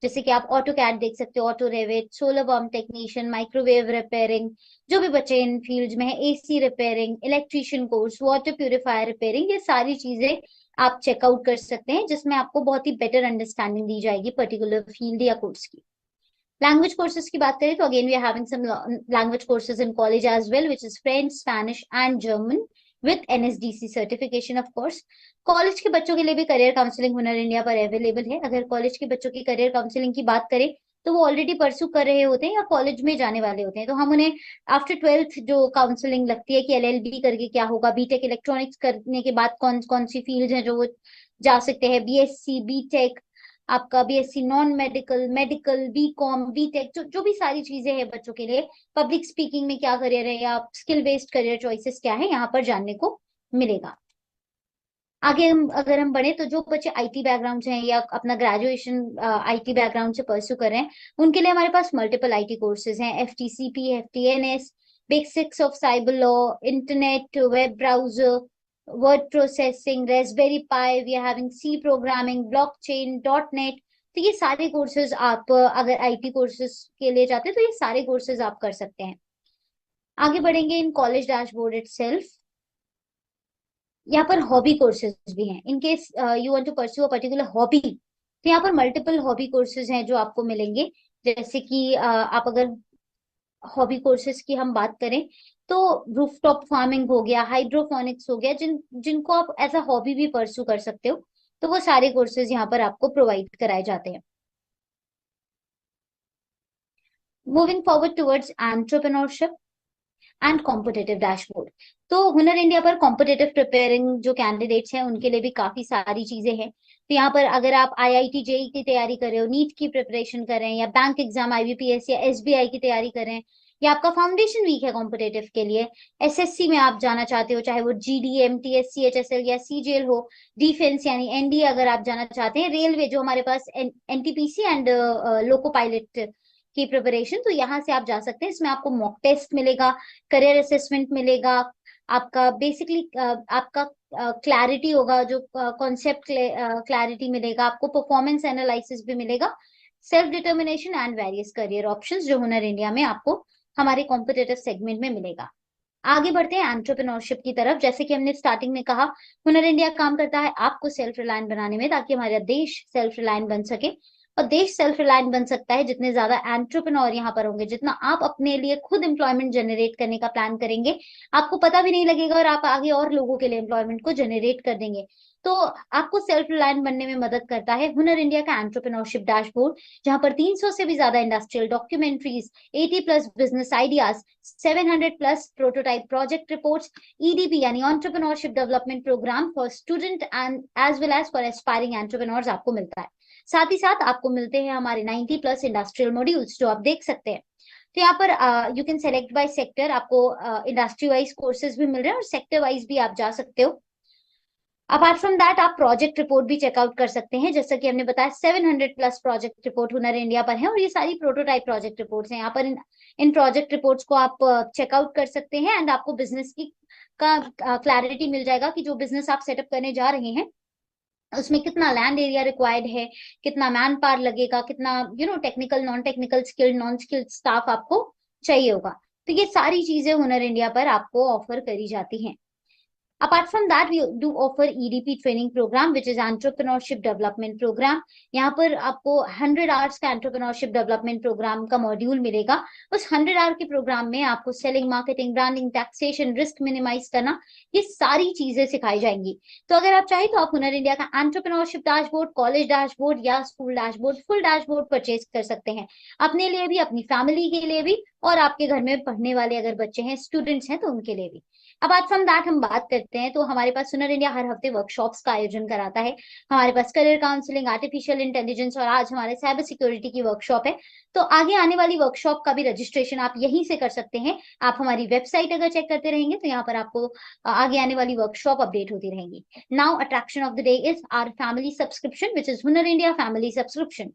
जैसे कि आप ऑटो कैड देख सकते हो, auto Revit, solar pump technician, microwave repairing, जो भी बच्चे इन फील्ड में है, AC repairing, electrician course, water purifier repairing, ये सारी चीजें आप चेकआउट कर सकते हैं जिसमें आपको बहुत ही बेटर अंडरस्टैंडिंग दी जाएगी पर्टिकुलर फील्ड या कोर्स की। लैंग्वेज कोर्सेज की बात करें तो again we are having some language courses in college as well, which is French, Spanish and German with NSDC certification. Of course college के बच्चों के लिए भी करियर काउंसलिंग हुनर इंडिया पर अवेलेबल है। अगर कॉलेज के बच्चों की करियर काउंसलिंग की बात करें तो वो ऑलरेडी परस्यू कर रहे होते हैं या कॉलेज में जाने वाले होते हैं, तो हम उन्हें आफ्टर 12th जो काउंसलिंग लगती है कि LLB करके क्या होगा, बीटेक इलेक्ट्रॉनिक्स करने के बाद कौन कौन सी फील्ड है जो वो जा सकते हैं, BSc, बीटेक, आपका BSc non medical, medical, BCom, BTech, जो भी सारी चीजें हैं बच्चों के लिए, पब्लिक स्पीकिंग में क्या करियर है या स्किल बेस्ड करियर चॉइसेस क्या है, यहाँ पर जानने को मिलेगा। आगे अगर हम बढ़े तो जो बच्चे IT बैकग्राउंड से हैं या अपना ग्रेजुएशन IT बैकग्राउंड से परस्यू कर रहे हैं, उनके लिए हमारे पास मल्टीपल IT कोर्सेज हैं, FTCP, FTNS, basics of cyber law, internet, web browser, word processing, Raspberry Pi, we are having C programming, blockchain, .NET। तो ये सारे कोर्सेज आप अगर IT कोर्सेज के लिए जाते हैं तो ये सारे कोर्सेज आप कर सकते हैं। आगे बढ़ेंगे इन कॉलेज डैशबोर्ड इटसेल्फ। यहाँ पर हॉबी कोर्सेज भी हैं, in case you want to pursue a particular hobby, तो यहाँ पर मल्टीपल हॉबी कोर्सेज हैं जो आपको मिलेंगे। जैसे कि आप अगर हॉबी कोर्सेज की हम बात करें तो रूफटॉप फार्मिंग हो गया, हाइड्रोफोनिक्स हो गया, जिनको आप एज अ हॉबी भी परस्यू कर सकते हो, तो वो सारे कोर्सेज यहाँ पर आपको प्रोवाइड कराए जाते हैं। Moving forward towards entrepreneurship and competitive dashboard, तो हुनर इंडिया पर कॉम्पिटिटिव प्रिपेयरिंग जो कैंडिडेट्स हैं उनके लिए भी काफी सारी चीजें हैं। तो यहाँ पर अगर आप आईआईटी जेई की तैयारी कर रहे हो, नीट की प्रिपरेशन कर रहे हैं, या बैंक एग्जाम आईबीपीएस या एसबीआई की तैयारी कर रहे हैं, या आपका फाउंडेशन वीक है कॉम्पिटिटिव के लिए, एसएससी में आप जाना चाहते हो, चाहे वो जीडी, एमटीएस, सीएचएसएल या सीजीएल हो, डिफेंस यानी एनडीए अगर आप जाना चाहते हैं, रेलवे जो हमारे पास एनटीपीसी एंड लोको पायलट की प्रिपरेशन, तो यहाँ से आप जा सकते हैं। इसमें आपको मॉक टेस्ट मिलेगा, करियर असेसमेंट मिलेगा, आपका बेसिकली आपका क्लैरिटी होगा, जो कॉन्सेप्ट क्लैरिटी मिलेगा, आपको परफॉर्मेंस एनालिसिस भी मिलेगा, self determination and various career options जो हुनर इंडिया में आपको हमारे कॉम्पिटिटिव सेगमेंट में मिलेगा। आगे बढ़ते हैं एंटरप्रेन्योरशिप की तरफ। जैसे कि हमने स्टार्टिंग में कहा, हुनर इंडिया काम करता है आपको सेल्फ रिलायंट बनाने में, ताकि हमारा देश सेल्फ रिलायंट बन सके। और देश सेल्फ रिलायंट बन सकता है जितने ज्यादा एंटरप्रेन्योर यहाँ पर होंगे, जितना आप अपने लिए खुद एम्प्लॉयमेंट जनरेट करने का प्लान करेंगे, आपको पता भी नहीं लगेगा और आप आगे और लोगों के लिए एम्प्लॉयमेंट को जनरेट कर देंगे। तो आपको सेल्फ रिलायंट बनने में मदद करता है हुनर इंडिया का एंटरप्रेन्योरशिप डैशबोर्ड, जहां पर 300 से भी ज्यादा industrial documentaries, 80 plus business ideas, 700 plus prototype project reports, EDP यानी entrepreneurship development programme for student and as well as for aspiring entrepreneurs आपको मिलता है। साथ ही साथ आपको मिलते हैं हमारे 90 प्लस इंडस्ट्रियल मॉड्यूल्स जो आप देख सकते हैं। तो यहाँ पर you can select by sector, आपको इंडस्ट्री वाइज कोर्सेज भी मिल रहे हैं और सेक्टर वाइज भी आप जा सकते हो। अपार्ट फ्रॉम दैट आप प्रोजेक्ट रिपोर्ट भी चेकआउट कर सकते हैं। जैसा कि हमने बताया 700 प्लस प्रोजेक्ट रिपोर्ट हुनर इंडिया पर है, और ये सारी प्रोटोटाइप प्रोजेक्ट रिपोर्ट्स हैं। यहाँ पर इन प्रोजेक्ट रिपोर्ट्स को आप चेकआउट कर सकते हैं एंड आपको बिजनेस की का क्लैरिटी मिल जाएगा कि जो बिजनेस आप सेटअप करने जा रहे हैं उसमें कितना लैंड एरिया रिक्वायर्ड है, कितना मैन पावर लगेगा, कितना technical, non technical, skilled, non skilled staff आपको चाहिए होगा। तो ये सारी चीजें हुनर इंडिया पर आपको ऑफर करी जाती हैं। Apart from that, we do offer EDP training program, which is entrepreneurship development program. यहाँ पर आपको 100 आवर्स का एंटरप्रेन्योरशिप डेवलपमेंट प्रोग्राम का मॉड्यूल मिलेगा। उस 100 आवर के प्रोग्राम में आपको selling, marketing, branding, taxation, risk minimise करना, ये सारी चीजें सिखाई जाएंगी। तो अगर आप चाहें तो आप हुनर इंडिया का एंटरप्रेन्योरशिप डैशबोर्ड, कॉलेज डैशबोर्ड या school dashboard, full dashboard purchase कर सकते हैं, अपने लिए भी, अपनी फैमिली के लिए भी, और आपके घर में पढ़ने वाले अगर बच्चे हैं, स्टूडेंट्स हैं, तो उनके लिए भी। अपार्ट फ्रॉम दैट हम बात करते हैं तो हमारे पास हुनर इंडिया हर हफ्ते वर्कशॉप्स का आयोजन कराता है। हमारे पास करियर काउंसलिंग, आर्टिफिशियल इंटेलिजेंस, और आज हमारे साइबर सिक्योरिटी की वर्कशॉप है। तो आगे आने वाली वर्कशॉप का भी रजिस्ट्रेशन आप यहीं से कर सकते हैं। आप हमारी वेबसाइट अगर चेक करते रहेंगे तो यहाँ पर आपको आगे आने वाली वर्कशॉप अपडेट होती रहेंगी। Now attraction of the day is our family subscription, which is Hunar India family subscription.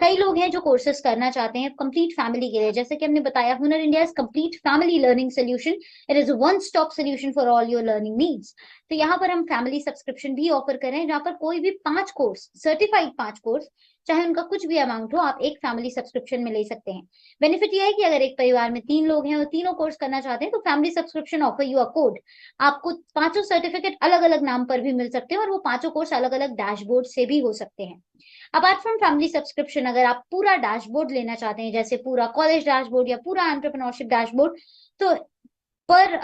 कई लोग हैं जो कोर्सेज करना चाहते हैं कंप्लीट फैमिली के लिए। जैसे कि हमने बताया, हुनर India is complete family learning solution, it is one stop solution for all your learning needs. तो यहाँ पर हम फैमिली सब्सक्रिप्शन भी ऑफर कर रहे हैं, जहाँ पर कोई भी 5 कोर्स, सर्टिफाइड 5 कोर्स, चाहे उनका कुछ भी अमाउंट हो, आप एक फैमिली सब्सक्रिप्शन में ले सकते हैं। बेनिफिट यह है कि अगर एक परिवार में 3 लोग हैं और तीनों कोर्स करना चाहते हैं तो family subscription offer you a code, आपको 5 सर्टिफिकेट अलग अलग नाम पर भी मिल सकते हैं, और वो 5 कोर्स अलग अलग डैशबोर्ड से भी हो सकते हैं। अपार्ट फ्रॉम फैमिली सब्सक्रिप्शन, अगर आप पूरा डैशबोर्ड लेना चाहते हैं, जैसे पूरा कॉलेज डैशबोर्ड या पूरा एंटरप्रेन्योरशिप डैशबोर्ड, तो पर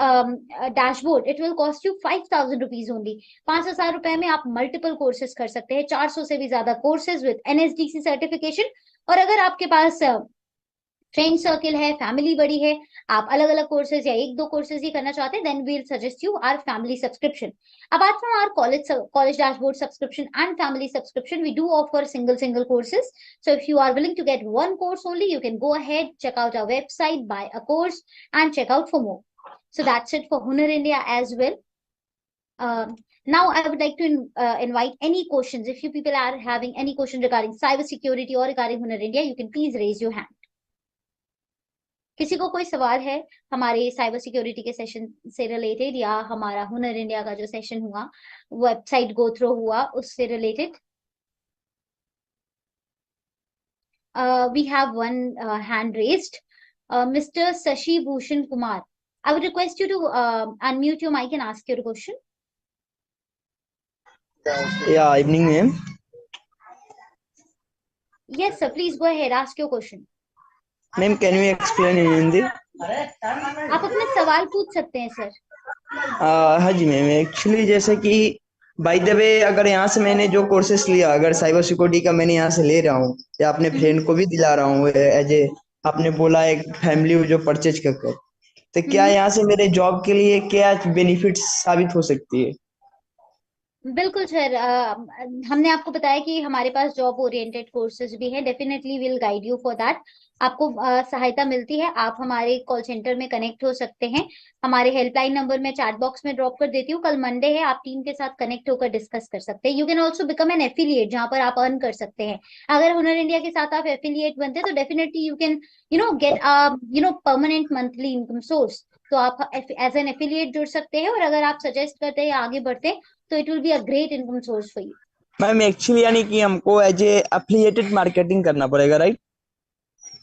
dashboard it will cost you 5000 rupees only. 5000 रुपए में आप मल्टीपल कोर्सेज कर सकते हैं, 400 से भी ज्यादा कोर्सेज विद एनएसडीसी सर्टिफिकेशन। और अगर आपके पास फ्रेंड सर्किल है, फैमिली बड़ी है, आप अलग अलग कोर्सेज या 1-2 कोर्सेज ही करना चाहते हैं, then we'll suggest you our family subscription. Apart from our college dashboard subscription and family subscription, we do offer single courses. So if you are willing to get one course only, you can go ahead, check out our website, buy a course, and check out for more. So that's it for Hunar India as well. Now I would like to invite any questions. If you people are having any question regarding cyber security or regarding Hunar India, you can please raise your hand. किसी को कोई सवाल है हमारे cyber security के session से related, या हमारा हुनर इंडिया का जो सेशन हुआ, वेबसाइट गो थ्रू हुआ, उससे related? We have one hand raised, mister Shashi Bhushan Kumar. I would request you to unmute your mic and ask your question. Yeah, evening, ma'am. Yes, sir. Please go ahead. Ask your question. Ma'am, can you explain in Hindi? आप अपने सवाल पूछ सकते हैं sir. हाँ जी ma'am, actually जैसे कि by the way अगर यहाँ से मैंने जो कोर्सेस लिया, अगर साइबर सिक्योरिटी का मैंने यहाँ से ले रहा हूँ या अपने फ्रेंड को भी दिला रहा हूँ एज ए, आपने बोला एक फैमिली जो परचेज कर कर, तो क्या यहाँ से मेरे जॉब के लिए क्या बेनिफिट्स साबित हो सकती है? बिल्कुल सर. हमने आपको बताया कि हमारे पास जॉब ओरिएंटेड कोर्सेज भी हैं. Definitely will guide you for that. आपको सहायता मिलती है. आप हमारे कॉल सेंटर में कनेक्ट हो सकते हैं. हमारे हेल्पलाइन नंबर में चैट बॉक्स में ड्रॉप कर देती हूँ. कल मंडे है, आप टीम के साथ कनेक्ट होकर डिस्कस कर सकते हैं. You can also become an affiliate, जहां पर आप अर्न कर सकते हैं. अगर हुनर इंडिया के साथ आप एफिलिएट बनते हैं तो definitely you can get permanent monthly income source. तो आप एज एन एफिलिएट जुड़ सकते हैं. और अगर आप सजेस्ट करते हैं या आगे बढ़ते हैं तो it will be a great income source for you. Ma'am actually यानी कि हमको एज ए एफिलिएटेड मार्केटिंग करना पड़ेगा, right?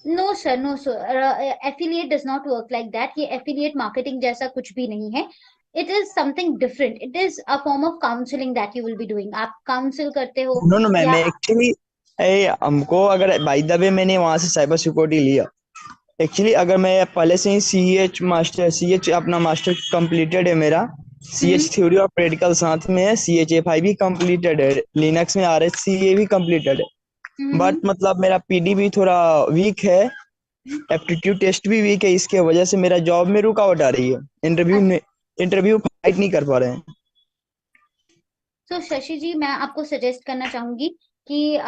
No sir, no sir. Affiliate does not work like that. ये एफिलिएट मार्केटिंग जैसा कुछ भी नहीं है. It is something different. It is a form of counselling that you will be doing. आप counsel करते हो नो नो मैम, या एक्चुअली हमको अगर बाय द वे मैंने वहां से साइबर सिक्योरिटी लिया, एक्चुअली अगर मैं पहले से ही सी एच अपना मास्टर कंप्लीटेड है मेरा. CH थ्योरी और प्रैक्टिकल साथ में है. CHFI भी कंप्लीटेड है. लिनक्स में RSCA भी कंप्लीटेड है. बट मतलब मेरा PD भी थोड़ा वीक है. एप्टीट्यूड टेस्ट भी वीक है. इसके वजह से मेरा जॉब में रुकावट आ रही है. इंटरव्यू फाइट नहीं कर पा रहे हैं. तो शशि जी, मैं आपको सजेस्ट करना चाहूंगी कि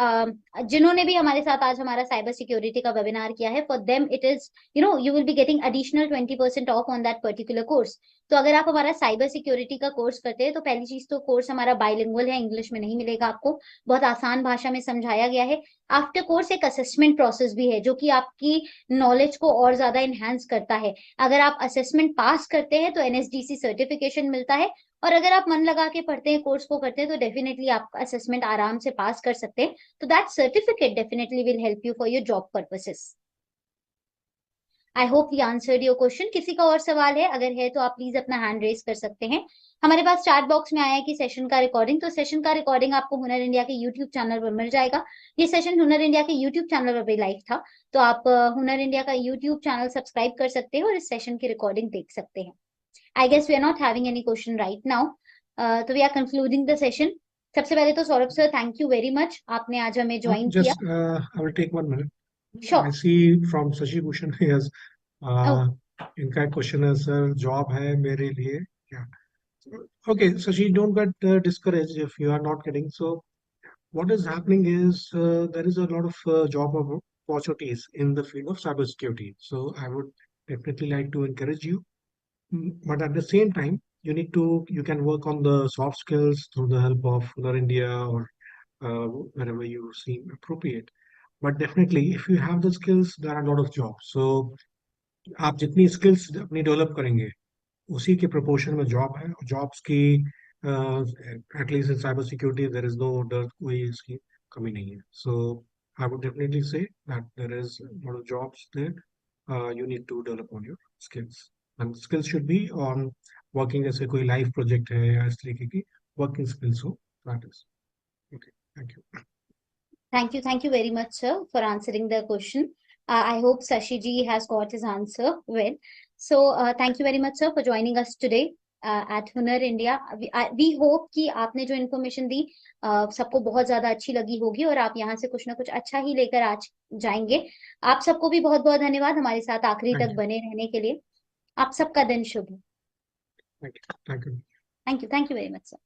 जिन्होंने भी हमारे साथ आज हमारा साइबर सिक्योरिटी का वेबिनार किया है, for them it is you will be getting additional 20% of on that particular course. तो अगर आप हमारा साइबर सिक्योरिटी का कोर्स करते हैं तो पहली चीज तो कोर्स हमारा बाइलिंगुअल है, इंग्लिश में नहीं मिलेगा आपको. बहुत आसान भाषा में समझाया गया है. आफ्टर कोर्स एक असेसमेंट प्रोसेस भी है जो कि आपकी नॉलेज को और ज्यादा इनहेंस करता है. अगर आप असेसमेंट पास करते हैं तो NSDC सर्टिफिकेशन मिलता है. और अगर आप मन लगा के पढ़ते हैं, कोर्स को करते हैं, तो डेफिनेटली आप असेसमेंट आराम से पास कर सकते हैं. तो that certificate definitely will help you for your job purposes. I hope we answered your question. किसी का और सवाल है? अगर है तो आप प्लीज अपना हैंड रेज कर सकते हैं. हमारे पास चैट बॉक्स में आया है कि सेशन का रिकॉर्डिंग. तो सेशन का रिकॉर्डिंग आपको हुनर इंडिया के यूट्यूब चैनल पर मिल जाएगा. ये सेशन हुनर इंडिया के यूट्यूब चैनल पर भी लाइव था. तो आप हुनर इंडिया का यूट्यूब चैनल सब्सक्राइब कर सकते हैं और इस सेशन की रिकॉर्डिंग देख सकते हैं. I guess we are not having any question right now. तो we are concluding the session. सबसे पहले तो Saurabh sir, thank you very much, आपने आज हमें ज्वाइन किया. Just, I will take 1 minute. Sure. I see from Shashi Bhushan he has, इनका question है सर, जॉब है मेरे लिए क्या? Okay, Shashi, don't get discouraged if you are not getting. So, what is happening is there is a lot of job opportunities in the field of cybersecurity. So, I would definitely like to encourage you. But at the same time, you can work on the soft skills through the help of Hunar India or wherever you seem appropriate. But definitely, if you have the skills, there are a lot of jobs. So, आप जितनी skills अपनी develop करेंगे, उसी के proportion में job है. Jobs की at least in cyber security there is no डर, कोई इसकी कमी नहीं है. So I would definitely say that there is a lot of jobs there. You need to develop on your skills. And skills should be on working जैसे कोई live project है या इस तरीके की working skills हो. That is okay. Thank you. Thank you very much, sir, for answering the question. I hope Shashi ji has got his answer well. So thank you very much, sir, for joining us today at Hunar India. We hope कि आपने जो information दी सबको बहुत ज्यादा अच्छी लगी होगी और आप यहाँ से कुछ ना कुछ अच्छा ही लेकर आज जाएंगे. आप सबको भी बहुत बहुत धन्यवाद हमारे साथ आखिरी तक बने रहने के लिए. आप सबका दिन शुभ हो. Thank you. Thank you. Thank you. Thank you very much, sir.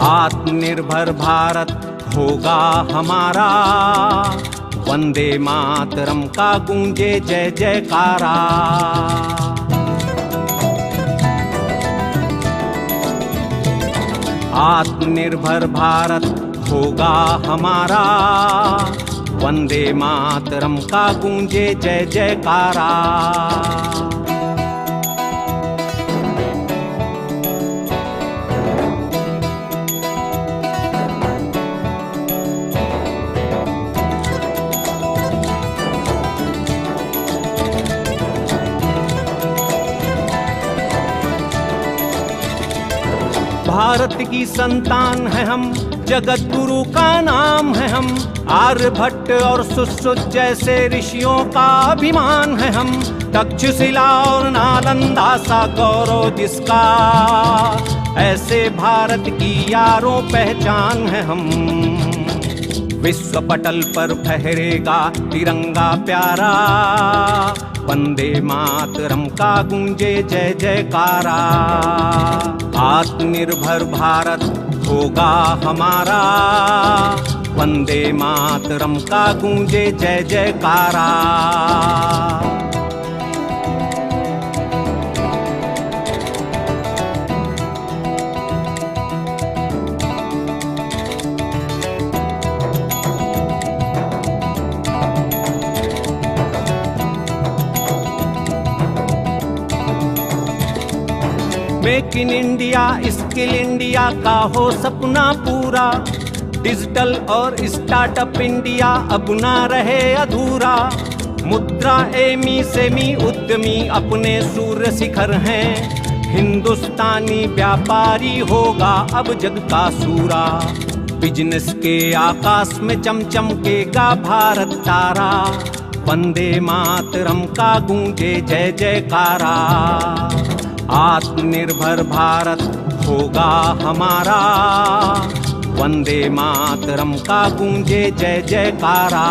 आत्मनिर्भर भारत होगा हमारा, वंदे मातरम का गूंजे जय जयकारा। आत्मनिर्भर भारत होगा हमारा, वंदे मातरम का गूंजे जय जयकारा। भारत की संतान है हम, जगत गुरु का नाम है हम, आर्यभट्ट और सुश्रुत जैसे ऋषियों का अभिमान है हम। तक्षशिला और नालंदा सा गौरव जिसका, ऐसे भारत की यारों पहचान है हम। विश्व पटल पर फहरेगा तिरंगा प्यारा, वंदे मातरम का गूंजे जय जयकारा। आत्मनिर्भर भारत होगा हमारा, वंदे मातरम का गूंजे जय जयकारा। Make in India, skill India का हो सपना पूरा, डिजिटल और स्टार्टअप इंडिया अब ना रहे अधूरा। मुद्रा एमी सेमी उद्यमी अपने सूर्य शिखर हैं, हिंदुस्तानी व्यापारी होगा अब जग का सूरा। बिजनेस के आकाश में चमचमकेगा भारत तारा, वंदे मातरम का गूंजे जय जयकारा। आत्मनिर्भर भारत होगा हमारा, वंदे मातरम का गूंजे जय जयकारा।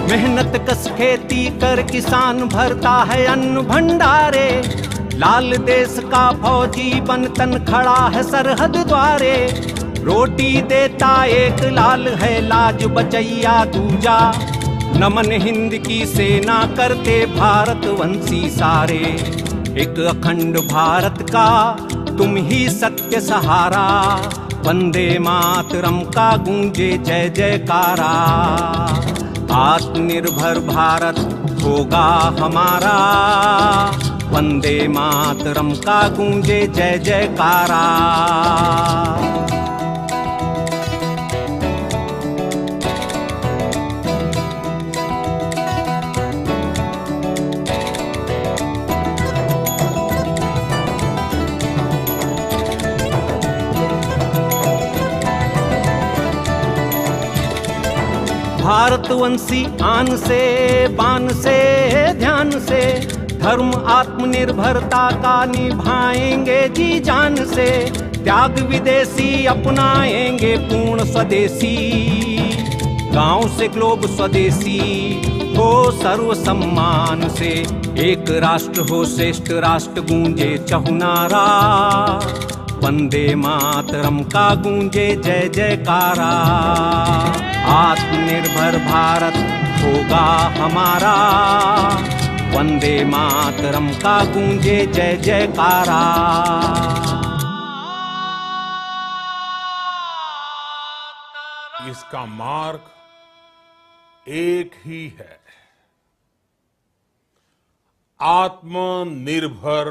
मेहनत कस खेती कर किसान भरता है अन्न भंडारे, लाल देश का फौजी बन तन खड़ा है सरहद द्वारे। रोटी देता एक लाल है लाज बचैया दूजा, नमन हिंद की सेना करते भारतवंशी सारे। एक अखंड भारत का तुम ही सत्य सहारा, वंदे मातरम का गूंजे जय जयकारा। आत्मनिर्भर भारत होगा हमारा, वंदे मातरम का गूंजे जय जयकारा। भारतवंशी आन से बान से ध्यान से, धर्म आत्मनिर्भरता का निभाएंगे जी जान से। त्याग विदेशी अपनाएंगे पूर्ण स्वदेशी, गांव से ग्लोब स्वदेशी हो सर्व सम्मान से। एक राष्ट्र हो श्रेष्ठ राष्ट्र गूंजे चहुनारा, वंदे मातरम का गूंजे जय जयकारा। आत्मनिर्भर भारत होगा हमारा, वंदे मातरम का गूंजे जय जयकारा। इसका मार्ग एक ही है, आत्मनिर्भर